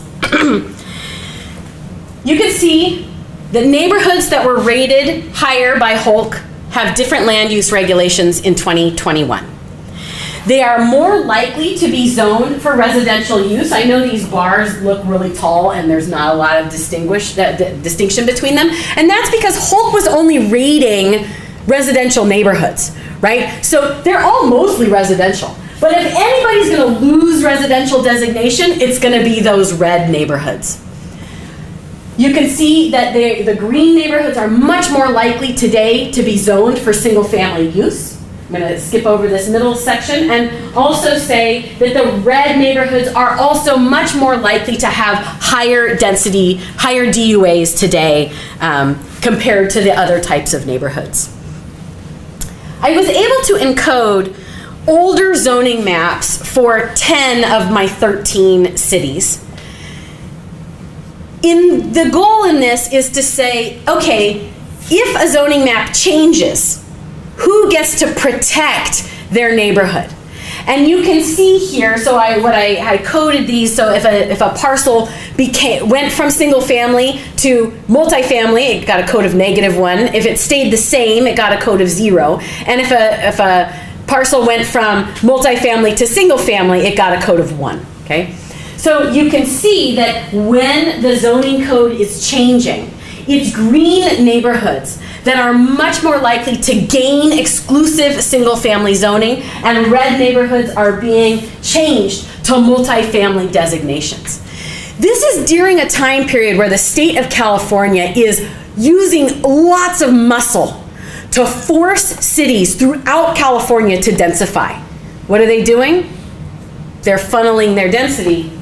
You can see the neighborhoods that were rated higher by Hulk have different land use regulations in 2021. They are more likely to be zoned for residential use. I know these bars look really tall and there's not a lot of distinction between them. And that's because Hulk was only rating residential neighborhoods, right? So they're all mostly residential. But if anybody's gonna lose residential designation, it's gonna be those red neighborhoods. You can see that the green neighborhoods are much more likely today to be zoned for single family use. I'm going to skip over this middle section and also say that the red neighborhoods are also much more likely to have higher density, higher DUAs today compared to the other types of neighborhoods. I was able to encode older zoning maps for 10 of my 13 cities. The goal in this is to say, okay, if a zoning map changes, who gets to protect their neighborhood? And you can see here, so I coded these, so if a parcel went from single family to multifamily, it got a code of -1. If it stayed the same, it got a code of 0. And if a parcel went from multifamily to single family, it got a code of 1, okay? So you can see that when the zoning code is changing, it's green neighborhoods that are much more likely to gain exclusive single-family zoning, and red neighborhoods are being changed to multifamily designations. This is during a time period where the state of California is using lots of muscle to force cities throughout California to densify. What are they doing? They're funneling their density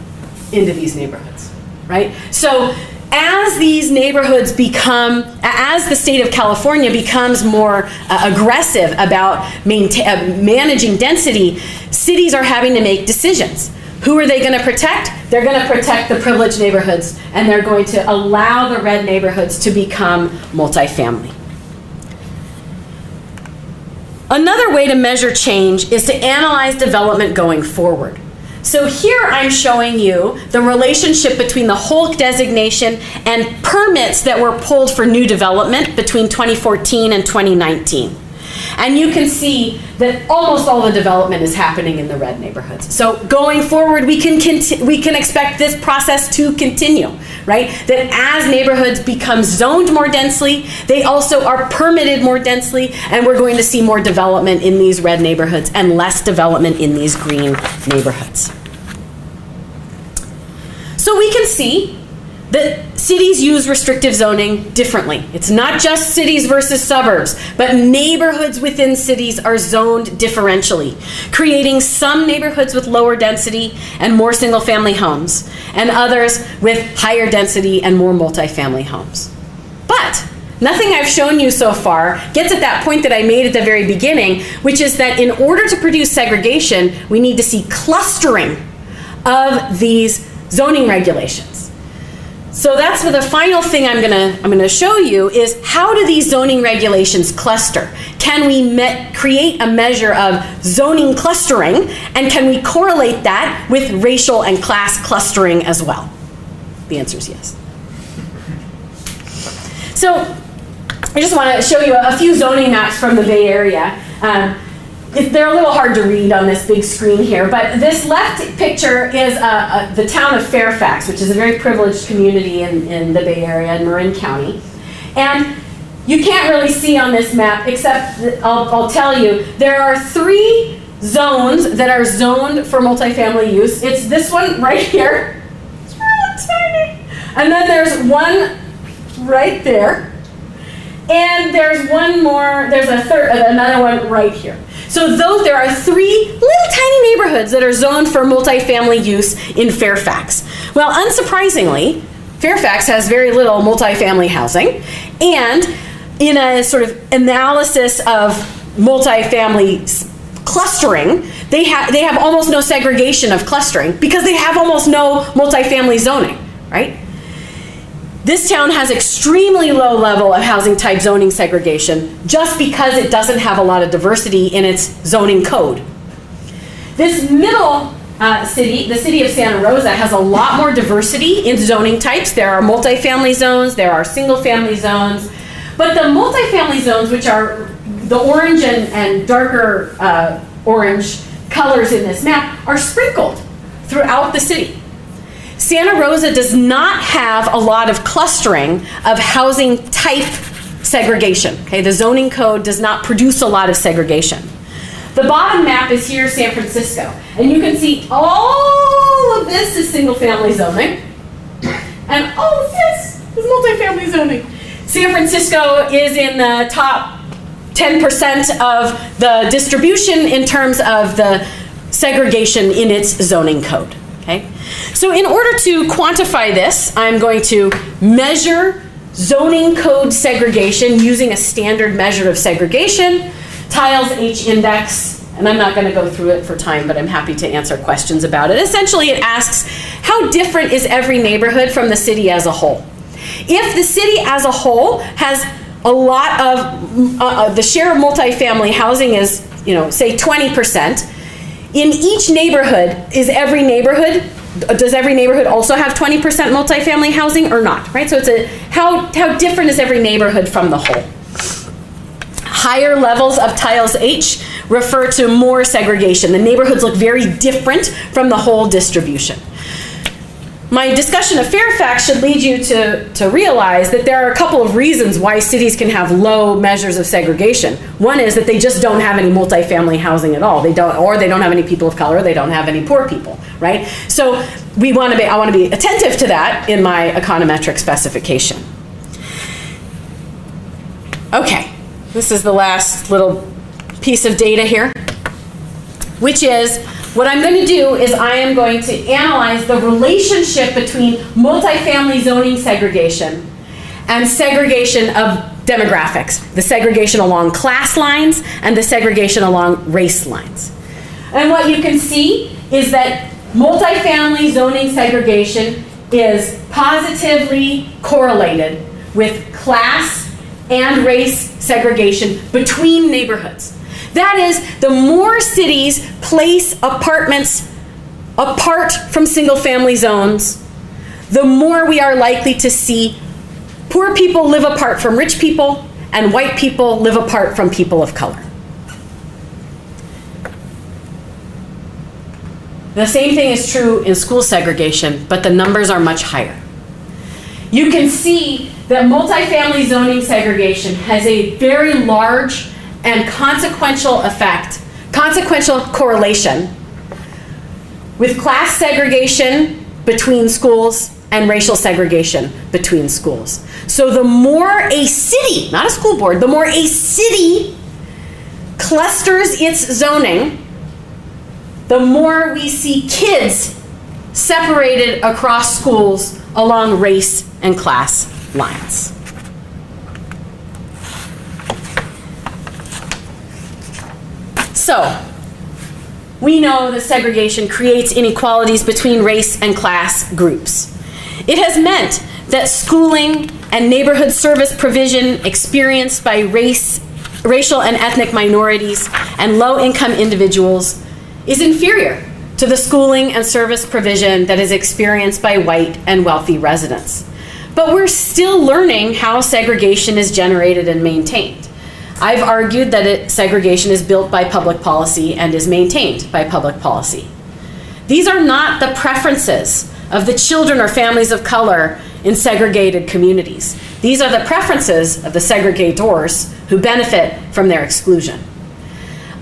into these neighborhoods, right? So as these neighborhoods as the state of California becomes more aggressive about managing density, cities are having to make decisions. Who are they going to protect? They're going to protect the privileged neighborhoods, and they're going to allow the red neighborhoods to become multifamily. Another way to measure change is to analyze development going forward. So here I'm showing you the relationship between the Holk designation and permits that were pulled for new development between 2014 and 2019. And you can see that almost all the development is happening in the red neighborhoods. So going forward, we can expect this process to continue, right? That as neighborhoods become zoned more densely, they also are permitted more densely, and we're going to see more development in these red neighborhoods and less development in these green neighborhoods. So we can see that cities use restrictive zoning differently. It's not just cities versus suburbs, but neighborhoods within cities are zoned differentially, creating some neighborhoods with lower density and more single-family homes, and others with higher density and more multifamily homes. But nothing I've shown you so far gets at that point that I made at the very beginning, which is that in order to produce segregation, we need to see clustering of these zoning regulations. So that's the final thing I'm gonna show you is how do these zoning regulations cluster? Can we create a measure of zoning clustering, and can we correlate that with racial and class clustering as well? The answer is yes. So I just want to show you a few zoning maps from the Bay Area. They're a little hard to read on this big screen here, but this left picture is the town of Fairfax, which is a very privileged community in the Bay Area in Marin County. And you can't really see on this map, except I'll tell you, there are 3 zones that are zoned for multifamily use. It's this one right here. It's really tiny. And then there's one right there. And there's one more, there's another one right here. So there are 3 little tiny neighborhoods that are zoned for multifamily use in Fairfax. Well, unsurprisingly, Fairfax has very little multifamily housing, and in a sort of analysis of multifamily clustering, they have almost no segregation of clustering because they have almost no multifamily zoning, right? This town has extremely low level of housing type zoning segregation just because it doesn't have a lot of diversity in its zoning code. This middle city, the city of Santa Rosa, has a lot more diversity in zoning types. There are multifamily zones, there are single family zones, but the multifamily zones, which are the orange and darker orange colors in this map, are sprinkled throughout the city. Santa Rosa does not have a lot of clustering of housing type segregation. Okay, the zoning code does not produce a lot of segregation. The bottom map is here, San Francisco, and you can see all of this is single family zoning, and all of this is multifamily zoning. San Francisco is in the top 10% of the distribution in terms of the segregation in its zoning code, okay? So in order to quantify this, I'm going to measure zoning code segregation using a standard measure of segregation, Tiles H index, and I'm not going to go through it for time, but I'm happy to answer questions about it. Essentially, it asks, how different is every neighborhood from the city as a whole? If the city as a whole has a lot of, the share of multifamily housing is, say 20%, in each neighborhood, does every neighborhood also have 20% multifamily housing or not, right? So it's how different is every neighborhood from the whole? Higher levels of Tiles H refer to more segregation. The neighborhoods look very different from the whole distribution. My discussion of Fairfax should lead you to realize that there are a couple of reasons why cities can have low measures of segregation. One is that they just don't have any multifamily housing at all. They don't have any people of color, they don't have any poor people, right? So I want to be attentive to that in my econometric specification. Okay, this is the last little piece of data here, which is, what I'm going to do is I am going to analyze the relationship between multifamily zoning segregation and segregation of demographics, the segregation along class lines and the segregation along race lines. And what you can see is that multifamily zoning segregation is positively correlated with class and race segregation between neighborhoods. That is, the more cities place apartments apart from single-family zones, the more we are likely to see poor people live apart from rich people and white people live apart from people of color. The same thing is true in school segregation, but the numbers are much higher. You can see that multifamily zoning segregation has a very large and consequential correlation with class segregation between schools and racial segregation between schools. So the more a city, not a school board, the more a city clusters its zoning, the more we see kids separated across schools along race and class lines. So, we know that segregation creates inequalities between race and class groups. It has meant that schooling and neighborhood service provision experienced by racial and ethnic minorities and low-income individuals is inferior to the schooling and service provision that is experienced by white and wealthy residents. But we're still learning how segregation is generated and maintained. I've argued that segregation is built by public policy and is maintained by public policy. These are not the preferences of the children or families of color in segregated communities. These are the preferences of the segregators who benefit from their exclusion.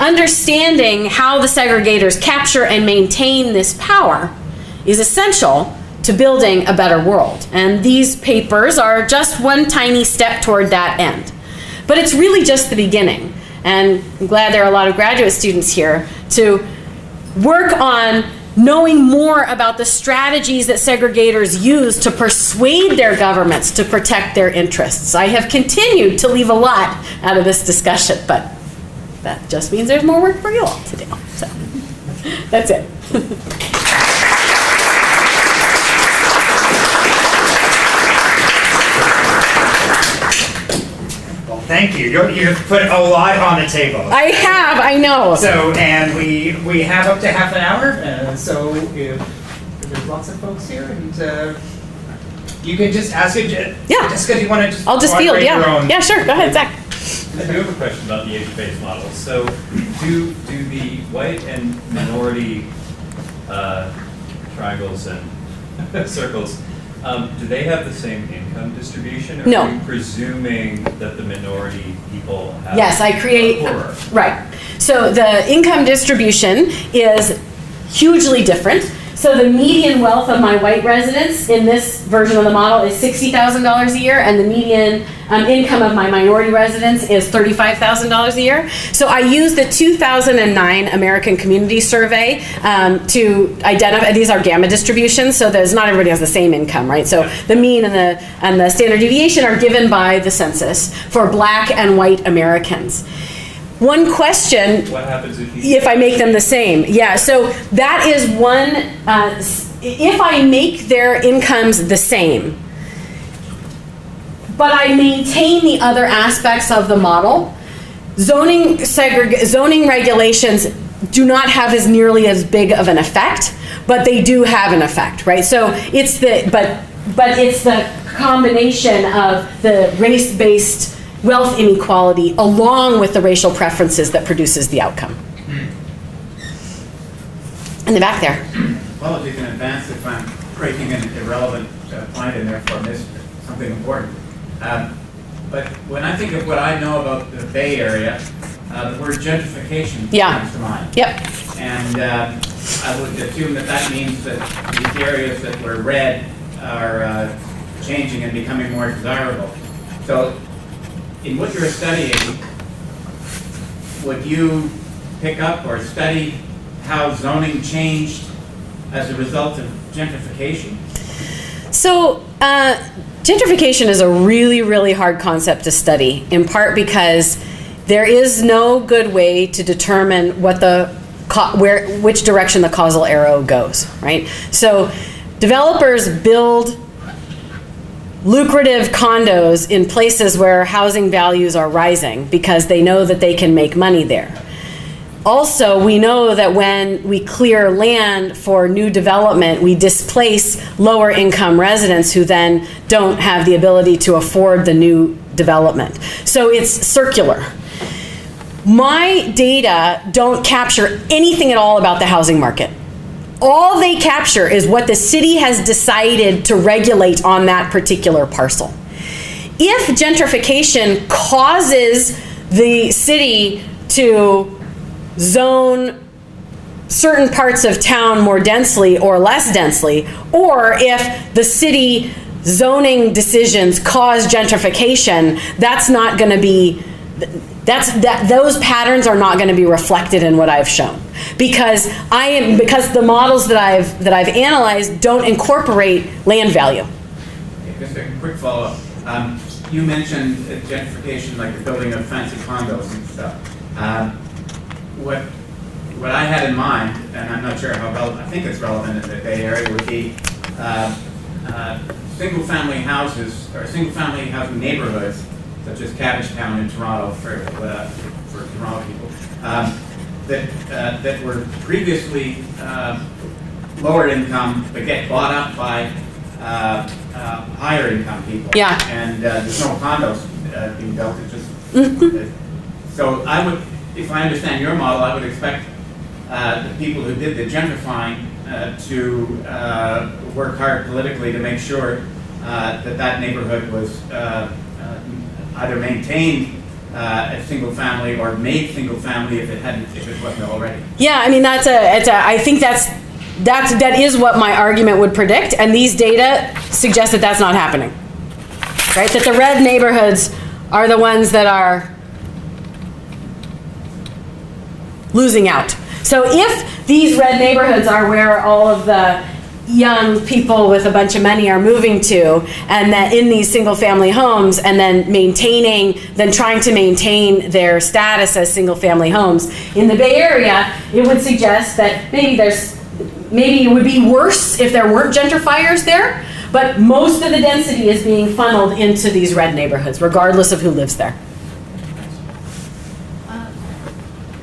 Understanding how the segregators capture and maintain this power is essential to building a better world. And these papers are just one tiny step toward that end. But it's really just the beginning. And I'm glad there are a lot of graduate students here to work on knowing more about the strategies that segregators use to persuade their governments to protect their interests. I have continued to leave a lot out of this discussion, but that just means there's more work for you all to do. So that's it. Thank you. You've put a lot on the table. I have, I know. So, and we have up to half an hour. So if there's lots of folks here, and you can just ask it. Yeah. Just because you want to just. I'll just field. Yeah. Yeah, sure. Go ahead, Zach. I do have a question about the age-based model. So, do the white and minority triangles and circles? Do they have the same income distribution? Or No. are you presuming that the minority people have Yes, I create, right. So the income distribution is hugely different. So the median wealth of my white residents in this version of the model is $60,000 a year, and the median income of my minority residents is $35,000 a year. So I used the 2009 American Community Survey to identify, these are gamma distributions, so there's not everybody has the same income, right? So the mean and the standard deviation are given by the census for Black and white Americans. One question, What happens if I make them the same? Yeah, so that is one, if I make their incomes the same, but I maintain the other aspects of the model, zoning regulations do not have as nearly as big of an effect, but they do have an effect, right? So it's but it's the combination of the race-based wealth inequality along with the racial preferences that produces the outcome. In the back there. Apologies in advance if I'm breaking an irrelevant point and therefore missed something important. But when I think of what I know about the Bay Area, the word gentrification comes to mind. Yep. And I would assume that that means that these areas that were red are changing and becoming more desirable. So in what you're studying, would you pick up or study how zoning changed as a result of gentrification? So gentrification is a really, really hard concept to study, in part because there is no good way to determine what which direction the causal arrow goes, right? So developers build lucrative condos in places where housing values are rising because they know that they can make money there. Also, we know that when we clear land for new development, we displace lower income residents who then don't have the ability to afford the new development. So it's circular. My data don't capture anything at all about the housing market. All they capture is what the city has decided to regulate on that particular parcel. If gentrification causes the city to zone certain parts of town more densely or less densely, or if the city zoning decisions cause gentrification, that's not going to be, those patterns are not going to be reflected in what I've shown, because the models that I've analyzed don't incorporate land value. Just a quick follow-up. You mentioned gentrification, like the building of fancy condos and stuff. What I had in mind, and I'm not sure how relevant, I think it's relevant in the Bay Area, would be single-family houses or single-family housing neighborhoods, such as Cabbagetown in Toronto for Toronto people, that were previously lower income but get bought up by higher income people. Yeah. And there's no condos being built. It just so I would, if I understand your model, I would expect the people who did the gentrifying to work hard politically to make sure that neighborhood was either maintained as single family or made single family if it wasn't already. Yeah, I mean I think that is what my argument would predict, and these data suggest that that's not happening. Right? That the red neighborhoods are the ones that are losing out. So if these red neighborhoods are where all of the young people with a bunch of money are moving to, and that in these single family homes, and then trying to maintain their status as single family homes in the Bay Area, it would suggest that maybe it would be worse if there weren't gentrifiers there, but most of the density is being funneled into these red neighborhoods, regardless of who lives there.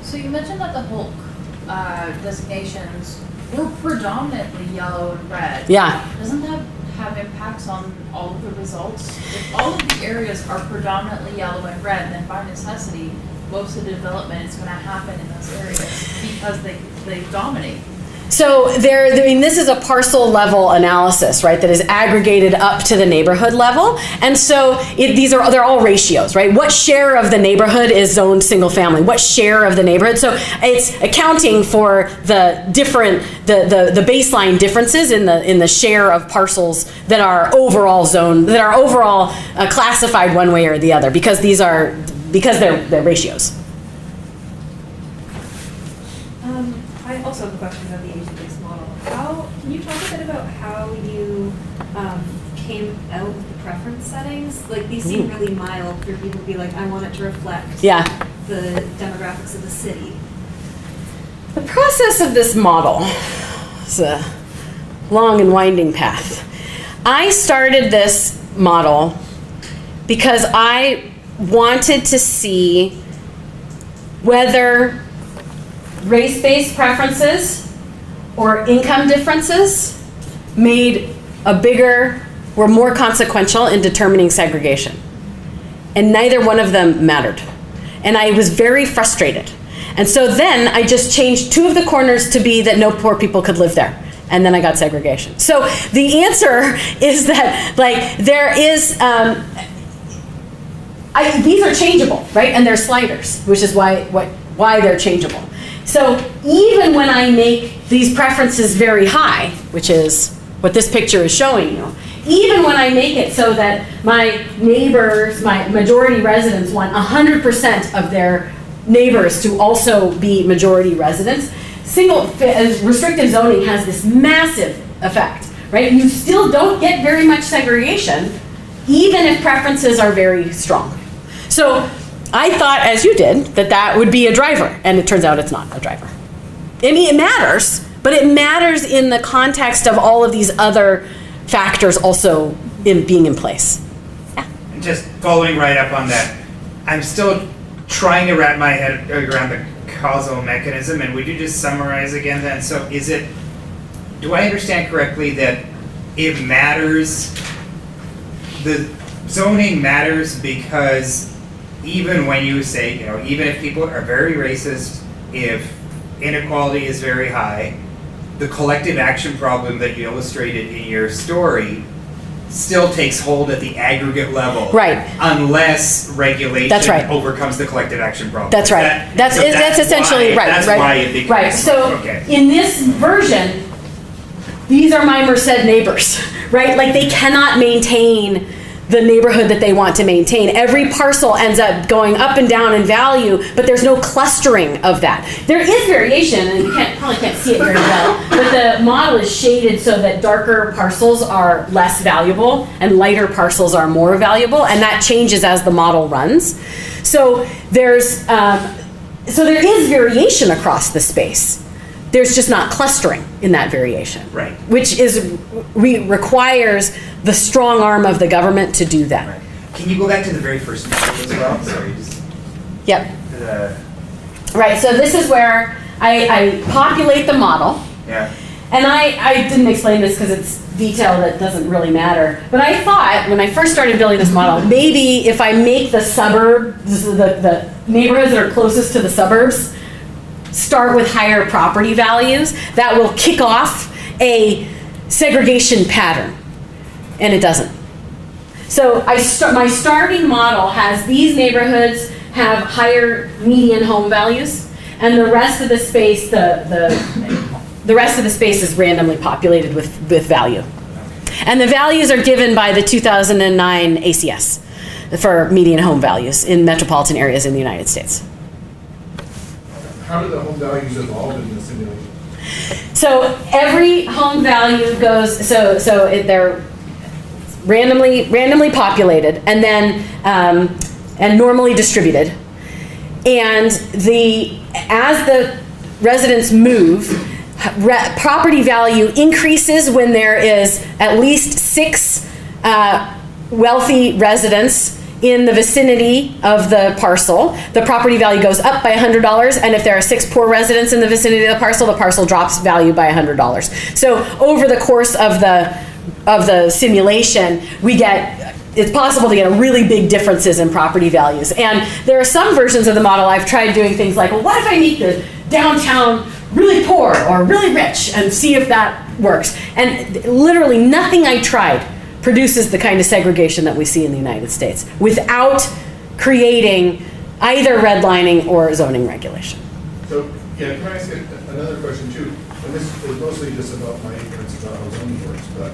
So you mentioned that the Hulk designations were predominantly yellow and red. Yeah. Doesn't that have impacts on all of the results? If all of the areas are predominantly yellow and red, then by necessity, most of the development is going to happen in those areas because they dominate. So this is a parcel level analysis, right? That is aggregated up to the neighborhood level, and so they're all ratios, right? What share of the neighborhood is zoned single family? What share of the neighborhood? So it's accounting for the different the baseline differences in the share of parcels that are overall zoned, that are overall classified one way or the other, because they're ratios. I also have a question about the age-based model. Can you talk a bit about how you came out with the preference settings? Like, these seem really mild for people to be like, I want it to reflect the demographics of the city. The process of this model is a long and winding path. I started this model because I wanted to see whether race-based preferences or income differences were more consequential in determining segregation. And neither one of them mattered. And I was very frustrated. And so then I just changed two of the corners to be that no poor people could live there. And then I got segregation. So the answer is that, like, there is, these are changeable, right? And they're sliders, which is why they're changeable. So even when I make these preferences very high, which is what this picture is showing you, even when I make it so that my neighbors, my majority residents want 100% of their neighbors to also be majority residents, restrictive zoning has this massive effect, right? You still don't get very much segregation, even if preferences are very strong. So I thought, as you did, that would be a driver, and it turns out it's not a driver. I mean, it matters, but it matters in the context of all of these other factors also being in place. Yeah. And just following right up on that, I'm still trying to wrap my head around the causal mechanism, and would you just summarize again then? So do I understand correctly that it matters, the zoning matters because even when you say, even if people are very racist, if inequality is very high, the collective action problem that you illustrated in your story still takes hold at the aggregate level. Right. Unless regulation overcomes the collective action problem. That's right. That's essentially right. That's why it becomes. Right. So in this version, these are my Merced neighbors, right? Like, they cannot maintain the neighborhood that they want to maintain. Every parcel ends up going up and down in value, but there's no clustering of that. There is variation, and you probably can't see it very well, but the model is shaded so that darker parcels are less valuable and lighter parcels are more valuable, and that changes as the model runs. So there is variation across the space. There's just not clustering in that variation, right? Which requires the strong arm of the government to do that. Right. Can you go back to the very first model as well? Sorry, Yep. Right. So this is where I populate the model. Yeah. And I didn't explain this because it's detail that doesn't really matter. But I thought when I first started building this model, maybe if I make the suburbs, the neighborhoods that are closest to the suburbs, start with higher property values, that will kick off a segregation pattern, and it doesn't. So my starting model has these neighborhoods have higher median home values, and the rest of the space, the rest of the space is randomly populated with value. And the values are given by the 2009 ACS for median home values in metropolitan areas in the United States. How do the home values evolve in the simulation? So every home value goes, they're randomly populated and then and normally distributed. And as the residents move, property value increases when there is at least 6 wealthy residents in the vicinity of the parcel. The property value goes up by $100, and if there are 6 poor residents in the vicinity of the parcel drops value by $100. So over the course of the simulation, it's possible to get really big differences in property values. And there are some versions of the model I've tried doing things like, well, what if I make the downtown really poor or really rich and see if that works. And literally nothing I tried produces the kind of segregation that we see in the United States without creating either redlining or zoning regulation. So, yeah, can I ask another question too? And this is mostly just about my ignorance about how zoning works, but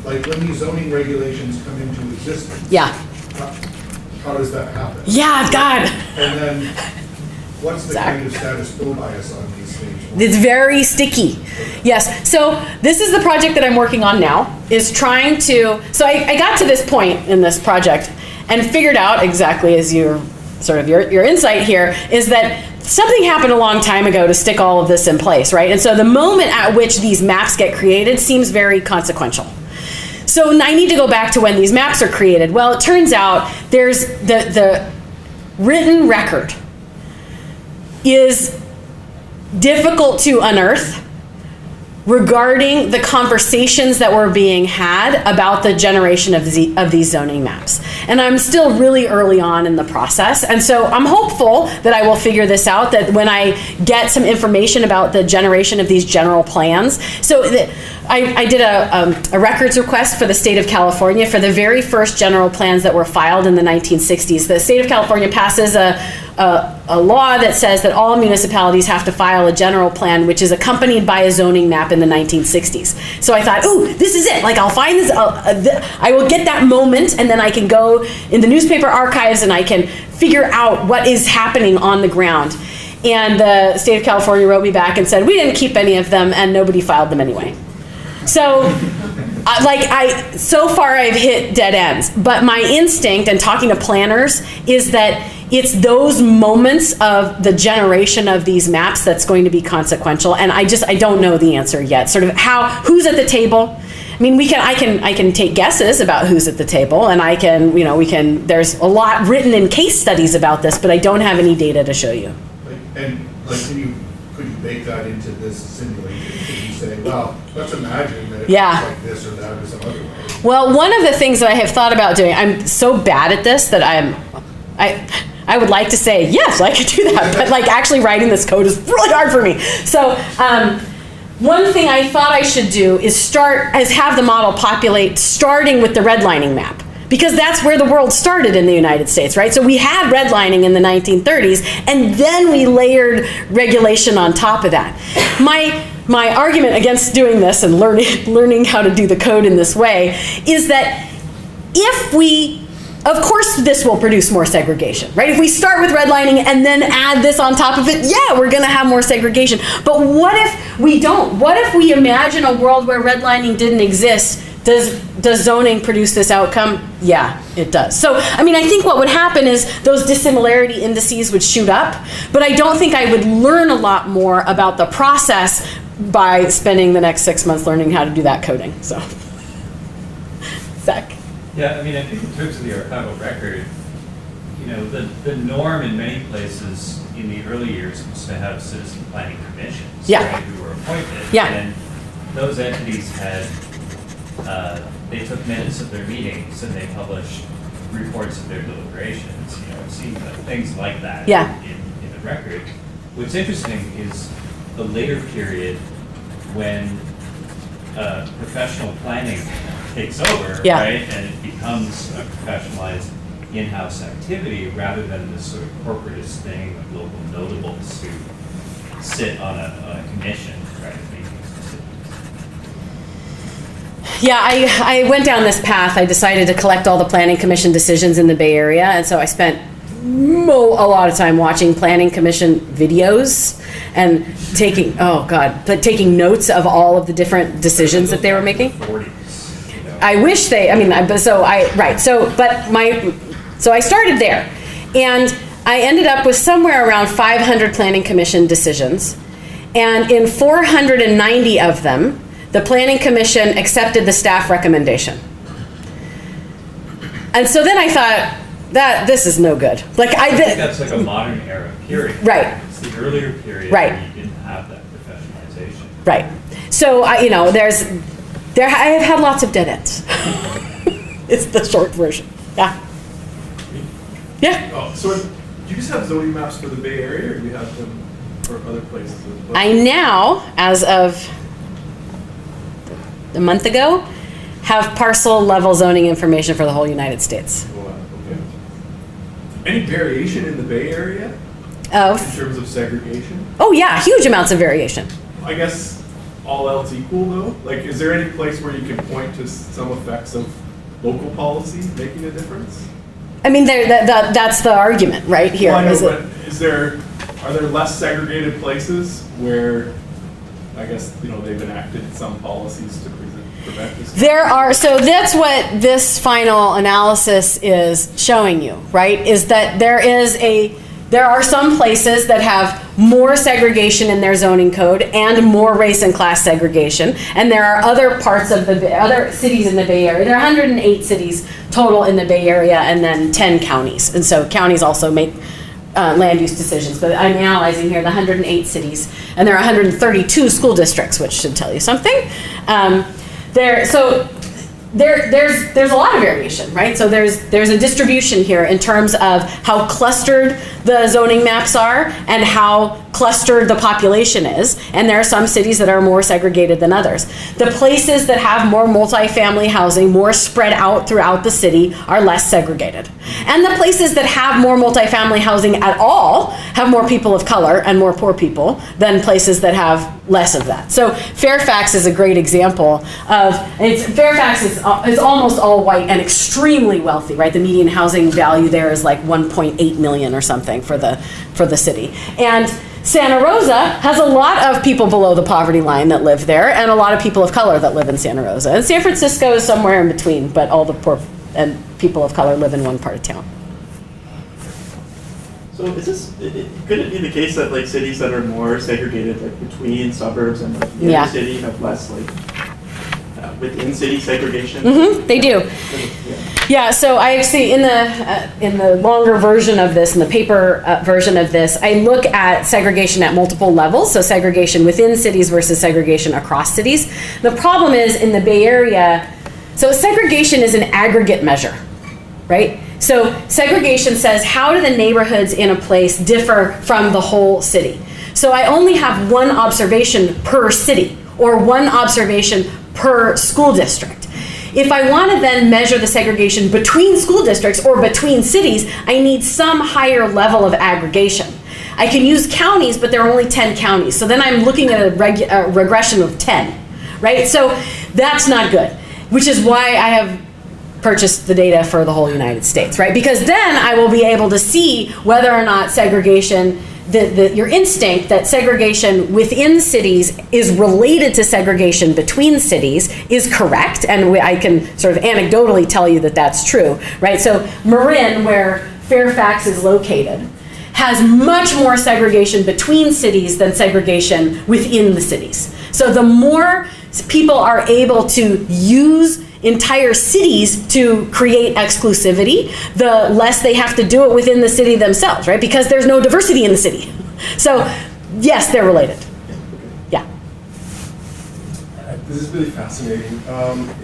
like when these zoning regulations come into existence. Yeah. How does that happen? Yeah, God. And then what's the Zach. kind of status quo bias on these things? It's very sticky. Yes. So this is the project that I'm working on now, is trying to, so I got to this point in this project and figured out exactly as your sort of your insight here is that something happened a long time ago to stick all of this in place, right? And so the moment at which these maps get created seems very consequential. So I need to go back to when these maps are created. Well, it turns out there's the written record is difficult to unearth regarding the conversations that were being had about the generation of these zoning maps. And I'm still really early on in the process. And so I'm hopeful that I will figure this out, that when I get some information about the generation of these general plans. So I did a records request for the state of California for the very first general plans that were filed in the 1960s. The state of California passes a law that says that all municipalities have to file a general plan which is accompanied by a zoning map in the 1960s. So I thought, ooh, this is it. Like I'll find this, I will get that moment and then I can go in the newspaper archives and I can figure out what is happening on the ground. And the state of California wrote me back and said, we didn't keep any of them and nobody filed them anyway. So so far I've hit dead ends, but my instinct and talking to planners is that it's those moments of the generation of these maps that's going to be consequential. And I don't know the answer yet. Sort of who's at the table? I mean, I can take guesses about who's at the table, and there's a lot written in case studies about this, but I don't have any data to show you. Could you bake that into this simulation? Could you say, well, let's imagine that it's like this or that or some other way? Well, one of the things that I have thought about doing, I'm so bad at this that I would like to say, yes, I could do that, but like actually writing this code is really hard for me. So one thing I thought I should do is have the model populate starting with the redlining map, because that's where the world started in the United States, right? So we had redlining in the 1930s, and then we layered regulation on top of that. My argument against doing this and learning how to do the code in this way is that of course this will produce more segregation, right? If we start with redlining and then add this on top of it, yeah, we're gonna have more segregation. But what if we don't? What if we imagine a world where redlining didn't exist? Does zoning produce this outcome? Yeah, it does. So, I mean, I think what would happen is those dissimilarity indices would shoot up, but I don't think I would learn a lot more about the process by spending the next 6 months learning how to do that coding, so. Zach? Yeah, I mean, I think in terms of the archival record, the norm in many places in the early years was to have citizen planning commissions, right, who were appointed. Yeah. And those entities had, they took minutes of their meetings and they published reports of their deliberations. I've seen things like that in the record. What's interesting is the later period when professional planning takes over, right, and it becomes a professionalized in-house activity rather than this sort of corporatist thing of local notables who sit on a commission, right, making decisions. Yeah, I went down this path. I decided to collect all the planning commission decisions in the Bay Area, and so I spent a lot of time watching planning commission videos and taking notes of all of the different decisions that they were making. I wish so I started there, and I ended up with somewhere around 500 planning commission decisions, and in 490 of them, the planning commission accepted the staff recommendation. And so then I thought, this is no good. I think that's like a modern era period. Right. It's the earlier period right. where you didn't have that professionalization. Right. So I have had lots of dead ends. It's the short version. Yeah. Yeah. Oh, so you just have zoning maps for the Bay Area, or do you have them for other places as well? I now, as of a month ago, have parcel level zoning information for the whole United States. Wow, okay. Any variation in the Bay Area in Of, terms of segregation? oh yeah, huge amounts of variation. I guess all else equal though? Like, is there any place where you can point to some effects of local policy making a difference? I mean, that's the argument right here. Well, I know, is it- but are there less segregated places where, I guess, they've enacted some policies to prevent this? There are, so that's what this final analysis is showing you, right? Is that there are some places that have more segregation in their zoning code and more race and class segregation. And there are other parts of other cities in the Bay Area. There are 108 cities total in the Bay Area and then 10 counties. And so counties also make land use decisions. But I'm analyzing here the 108 cities, and there are 132 school districts, which should tell you something. There's a lot of variation, right? So there's a distribution here in terms of how clustered the zoning maps are and how clustered the population is. And there are some cities that are more segregated than others. The places that have more multifamily housing, more spread out throughout the city, are less segregated. And the places that have more multifamily housing at all have more people of color and more poor people than places that have less of that. So Fairfax is a great example of, Fairfax is almost all white and extremely wealthy, right? The median housing value there is like 1.8 million or something for the city. And Santa Rosa has a lot of people below the poverty line that live there and a lot of people of color that live in Santa Rosa. And San Francisco is somewhere in between, but all the poor and people of color live in one part of town. So could it be the case that like cities that are more segregated, like between suburbs and like the inner city, have less like within city segregation? They do. Yeah, so I see in the longer version of this, in the paper version of this, I look at segregation at multiple levels. So segregation within cities versus segregation across cities. The problem is in the Bay Area, so segregation is an aggregate measure, right? So segregation says, how do the neighborhoods in a place differ from the whole city? So I only have one observation per city or one observation per school district. If I want to then measure the segregation between school districts or between cities, I need some higher level of aggregation. I can use counties, but there are only 10 counties. So then I'm looking at a regression of 10, right? So that's not good, which is why I have purchased the data for the whole United States, right? Because then I will be able to see whether or not segregation, your instinct that segregation within cities is related to segregation between cities is correct, and I can sort of anecdotally tell you that that's true, right? So Marin, where Fairfax is located, has much more segregation between cities than segregation within the cities. So the more people are able to use entire cities to create exclusivity, the less they have to do it within the city themselves, right? Because there's no diversity in the city. So yes, they're related. Yeah. This is really fascinating.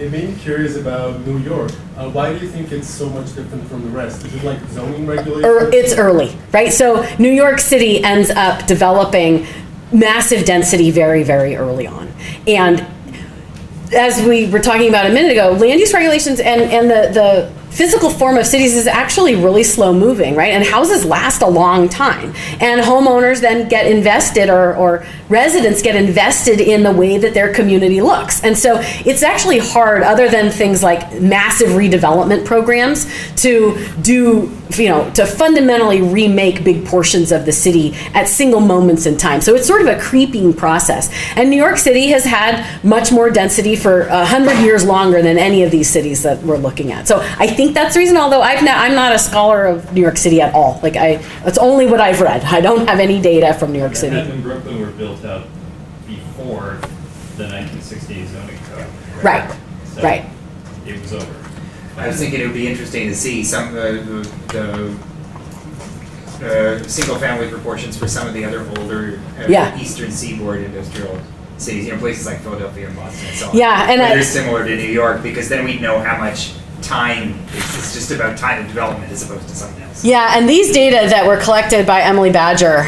It made me curious about New York. Why do you think it's so much different from the rest? Is it like zoning regulations? It's early, right? So New York City ends up developing massive density very, very early on. And as we were talking about a minute ago, land use regulations and the physical form of cities is actually really slow moving, right? And houses last a long time. And homeowners then get invested or residents get invested in the way that their community looks. And so it's actually hard, other than things like massive redevelopment programs, to to fundamentally remake big portions of the city at single moments in time. So it's sort of a creeping process. And New York City has had much more density for 100 years longer than any of these cities that we're looking at. So I think that's the reason, although I'm not a scholar of New York City at all. It's only what I've read. I don't have any data from New York City. Manhattan and Brooklyn were built up before the 1968 zoning code. Right. So Right. It was over. I was thinking it would be interesting to see some of the single-family proportions for some of the other older Eastern Seaboard industrial cities, places like Philadelphia and Boston and so on. Yeah, and they're similar to New York, because then we'd know how much time. It's just about time of development as opposed to something else. Yeah, and these data that were collected by Emily Badger,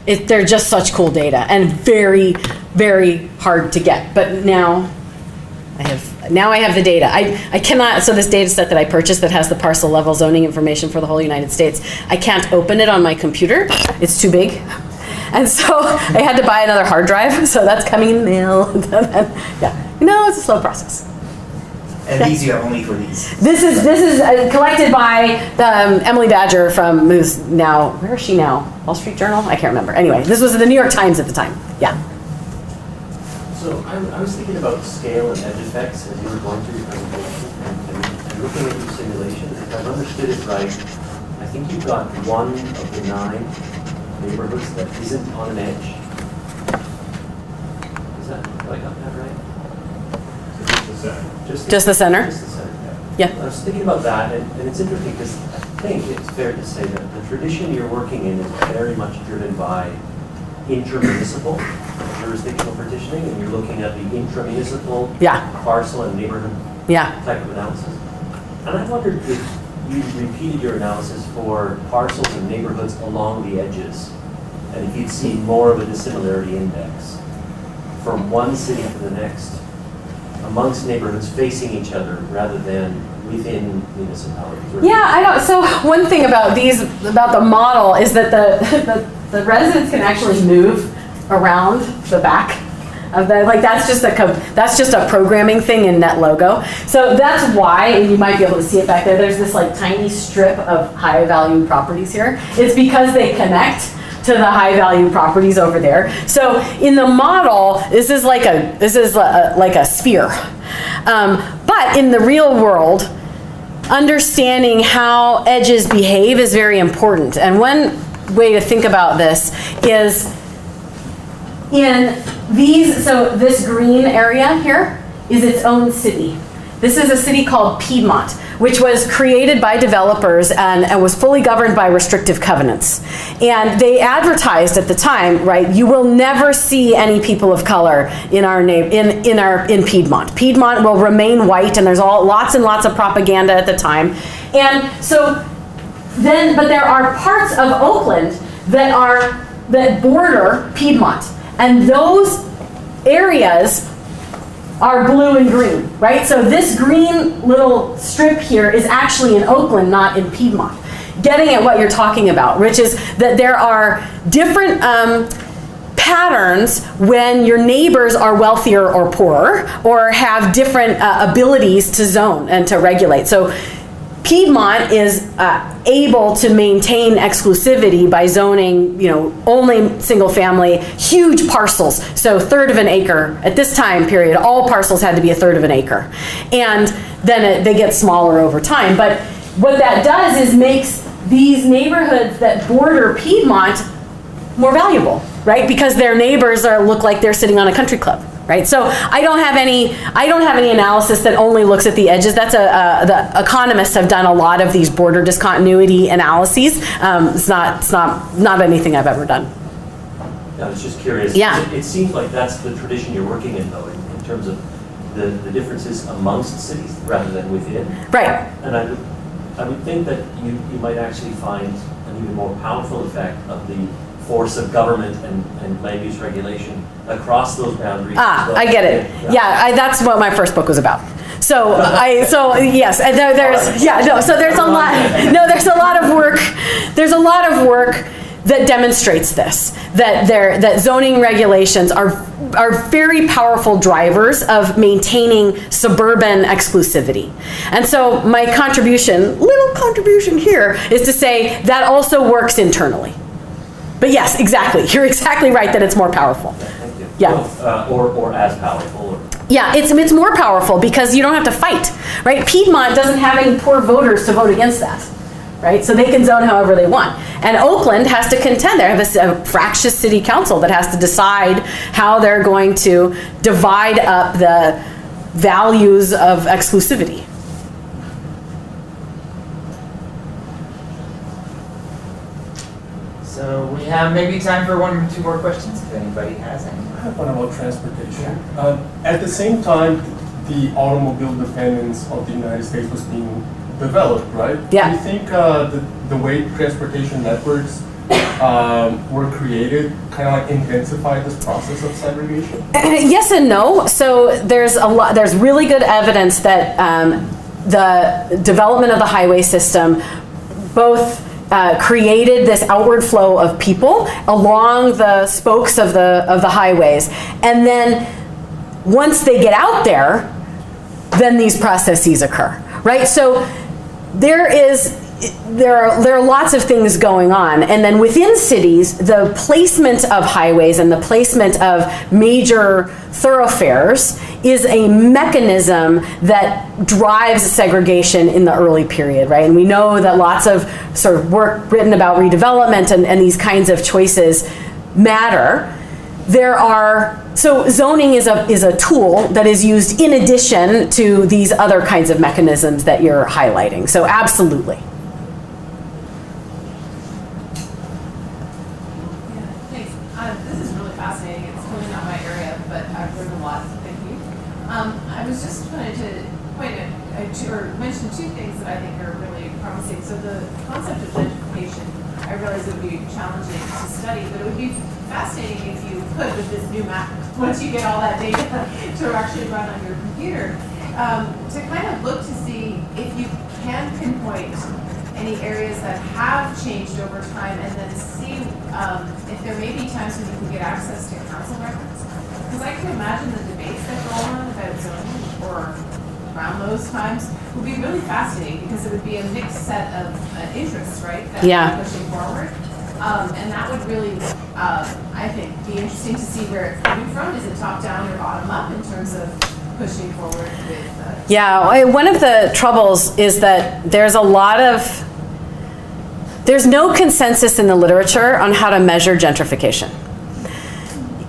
they're just such cool data and very, very hard to get. But now I have the data. I cannot, so this data set that I purchased that has the parcel level zoning information for the whole United States, I can't open it on my computer. It's too big. And so I had to buy another hard drive, so that's coming in the mail. Yeah, it's a slow process. And these you have only for these. This is collected by Emily Badger from, who's now, where is she now? Wall Street Journal? I can't remember. Anyway, this was the New York Times at the time. Yeah. So I was thinking about scale and edge effects as you were going through your presentation and looking at your simulation. If I've understood it right, I think you've got 1 of the 9 neighborhoods that isn't on an edge. Is that, have I got that right? Just the center. Just the center? Just the center, Yeah. I was thinking about that, and it's interesting because I think it's fair to say that the tradition you're working in is very much driven by intermunicipal jurisdictional partitioning, and you're looking at the intramunicipal parcel and neighborhood type of analysis. And I wondered if you repeated your analysis for parcels and neighborhoods along the edges, and if you'd see more of a dissimilarity index from one city to the next amongst neighborhoods facing each other rather than within municipalities. Yeah, so one thing about the model is that the residents can actually move around the back of the, like that's just a programming thing in NetLogo. So that's why, and you might be able to see it back there, there's this like tiny strip of high value properties here. It's because they connect to the high value properties over there. So in the model, this is like a sphere. But in the real world, understanding how edges behave is very important. And one way to think about this is in these, so this green area here is its own city. This is a city called Piedmont, which was created by developers and was fully governed by restrictive covenants. And they advertised at the time, right, you will never see any people of color in Piedmont. Piedmont will remain white, and there's lots and lots of propaganda at the time. And so then, but there are parts of Oakland that border Piedmont, and those areas are blue and green, right? So this green little strip here is actually in Oakland, not in Piedmont. Getting at what you're talking about, which is that there are different patterns when your neighbors are wealthier or poorer, or have different abilities to zone and to regulate. So Piedmont is able to maintain exclusivity by zoning, only single family, huge parcels. So 1/3 of an acre at this time period, all parcels had to be 1/3 of an acre. And then they get smaller over time. But what that does is makes these neighborhoods that border Piedmont more valuable, right? Because their neighbors look like they're sitting on a country club. Right, so I don't have any analysis that only looks at the edges. That's the economists have done a lot of these border discontinuity analyses. It's not anything I've ever done. I was just curious. Yeah. It seems like that's the tradition you're working in, though, in terms of the differences amongst cities rather than within. Right. And I would think that you might actually find an even more powerful effect of the force of government and land use regulation across those boundaries. I get it. Yeah, that's what my first book was about. So yes, and there's a lot. No, there's a lot of work. There's a lot of work that demonstrates this. That zoning regulations are very powerful drivers of maintaining suburban exclusivity. And so my little contribution here, is to say that also works internally. But yes, exactly. You're exactly right that it's more powerful. Thank you. Yeah. Or as powerful. Yeah, it's more powerful because you don't have to fight, right? Piedmont doesn't have any poor voters to vote against that, right? So they can zone however they want. And Oakland has to contend. They have a fractious city council that has to decide how they're going to divide up the values of exclusivity. So we have maybe time for 1 or 2 more questions if anybody has any. I have one about transportation. At the same time, the automobile dependence of the United States was being developed, right? Yeah. Do you think the way transportation networks were created kind of like intensified this process of segregation? Yes and no. So there's really good evidence that the development of the highway system both created this outward flow of people along the spokes of the highways, and then once they get out there, then these processes occur, right? So there are lots of things going on, and then within cities, the placement of highways and the placement of major thoroughfares is a mechanism that drives segregation in the early period, right? And we know that lots of sort of work written about redevelopment and these kinds of choices matter. So zoning is a tool that is used in addition to these other kinds of mechanisms that you're highlighting. So absolutely. Thanks. This is really fascinating. It's totally not my area, but I've learned a lot, so thank you. I was just trying to mention two things that I think are really promising. So the concept of gentrification, I realize it would be challenging to study, but it would be fascinating if you could, with this new map, once you get all that data to actually run on your computer, to kind of look to see if you can pinpoint any areas that have changed over time, and then see if there may be times when you can get access to council records. Because I can imagine the debates that go on about zoning or around those times would be really fascinating, because it would be a mixed set of interests, right? That are pushing forward. And that would really, I think, be interesting to see where it's coming from. Is it top down or bottom up in terms of pushing forward with? One of the troubles is that there's no consensus in the literature on how to measure gentrification.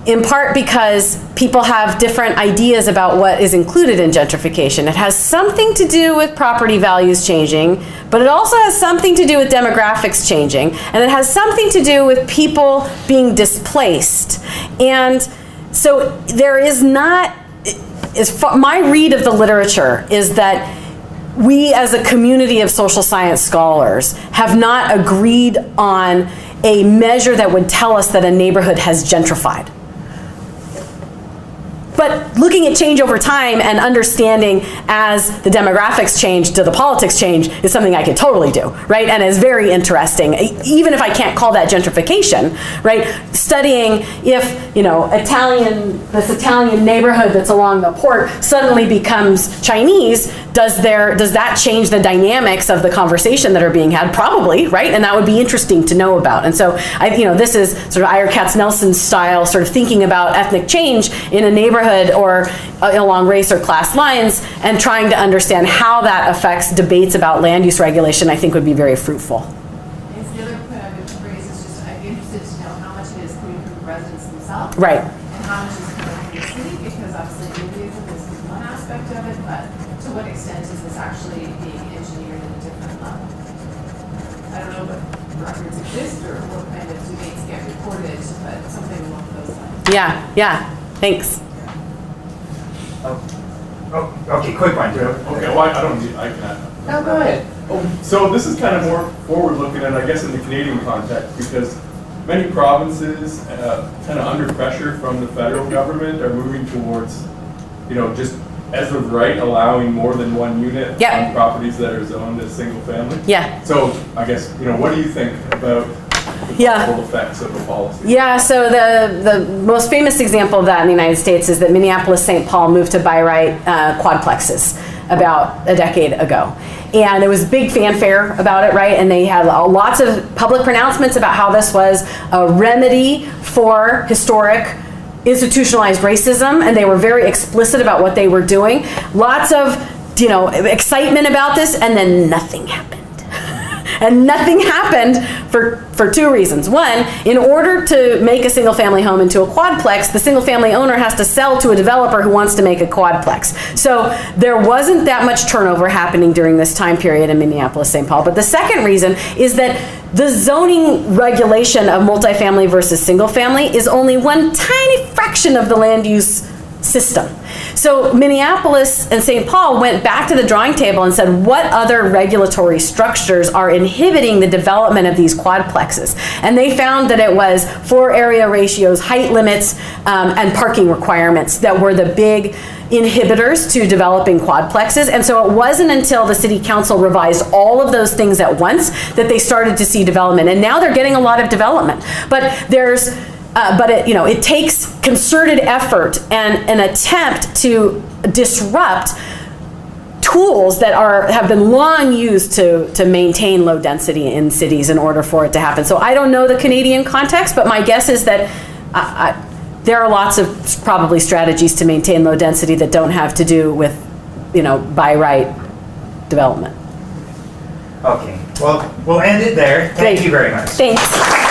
In part because people have different ideas about what is included in gentrification. It has something to do with property values changing, but it also has something to do with demographics changing, and it has something to do with people being displaced. And so there is not, my read of the literature is that we as a community of social science scholars have not agreed on a measure that would tell us that a neighborhood has gentrified. But looking at change over time and understanding as the demographics change, do the politics change, is something I could totally do, right? And is very interesting, even if I can't call that gentrification, right? Studying if, this Italian neighborhood that's along the port suddenly becomes Chinese, does that change the dynamics of the conversation that are being had? Probably, right? And that would be interesting to know about. And so, this is sort of Ira Katz-Nelson's style, sort of thinking about ethnic change in a neighborhood or along race or class lines, and trying to understand how that affects debates about land use regulation, I think would be very fruitful. And the other point I would raise is just, I'd be interested to know how much it is coming from the residents themselves. Right. And how much is coming from the city, because obviously Judaism is one aspect of it, but to what extent is this actually being engineered at a different level? I don't know what records exist or what kind of debates get recorded, but something along those lines. Yeah, thanks. Okay, quick one. Okay, well, I can add. No, go ahead. So this is kind of more forward-looking, and I guess in the Canadian context, because many provinces, kind of under pressure from the federal government, are moving towards, just as of right, allowing more than one unit on properties that are zoned as single family. Yeah. So I guess, what do you think about the possible effects of the policy? Yeah, so the most famous example of that in the United States is that Minneapolis-St. Paul moved to by right quadplexes about a decade ago. And there was big fanfare about it, right? And they had lots of public pronouncements about how this was a remedy for historic institutionalized racism, and they were very explicit about what they were doing. Lots of, excitement about this, and then nothing happened. And nothing happened for two reasons. One, in order to make a single family home into a quadplex, the single family owner has to sell to a developer who wants to make a quadplex. So there wasn't that much turnover happening during this time period in Minneapolis-St. Paul. But the second reason is that the zoning regulation of multifamily versus single family is only one tiny fraction of the land use system. So Minneapolis and St. Paul went back to the drawing table and said, what other regulatory structures are inhibiting the development of these quadplexes? And they found that it was floor area ratios, height limits, and parking requirements that were the big inhibitors to developing quadplexes. And so it wasn't until the city council revised all of those things at once that they started to see development. And now they're getting a lot of development. But it takes concerted effort and an attempt to disrupt tools that have been long used to maintain low density in cities in order for it to happen. So I don't know the Canadian context, but my guess is that there are lots of probably strategies to maintain low density that don't have to do with, by right development. Okay, well, we'll end it there. Thank you very much. Thanks.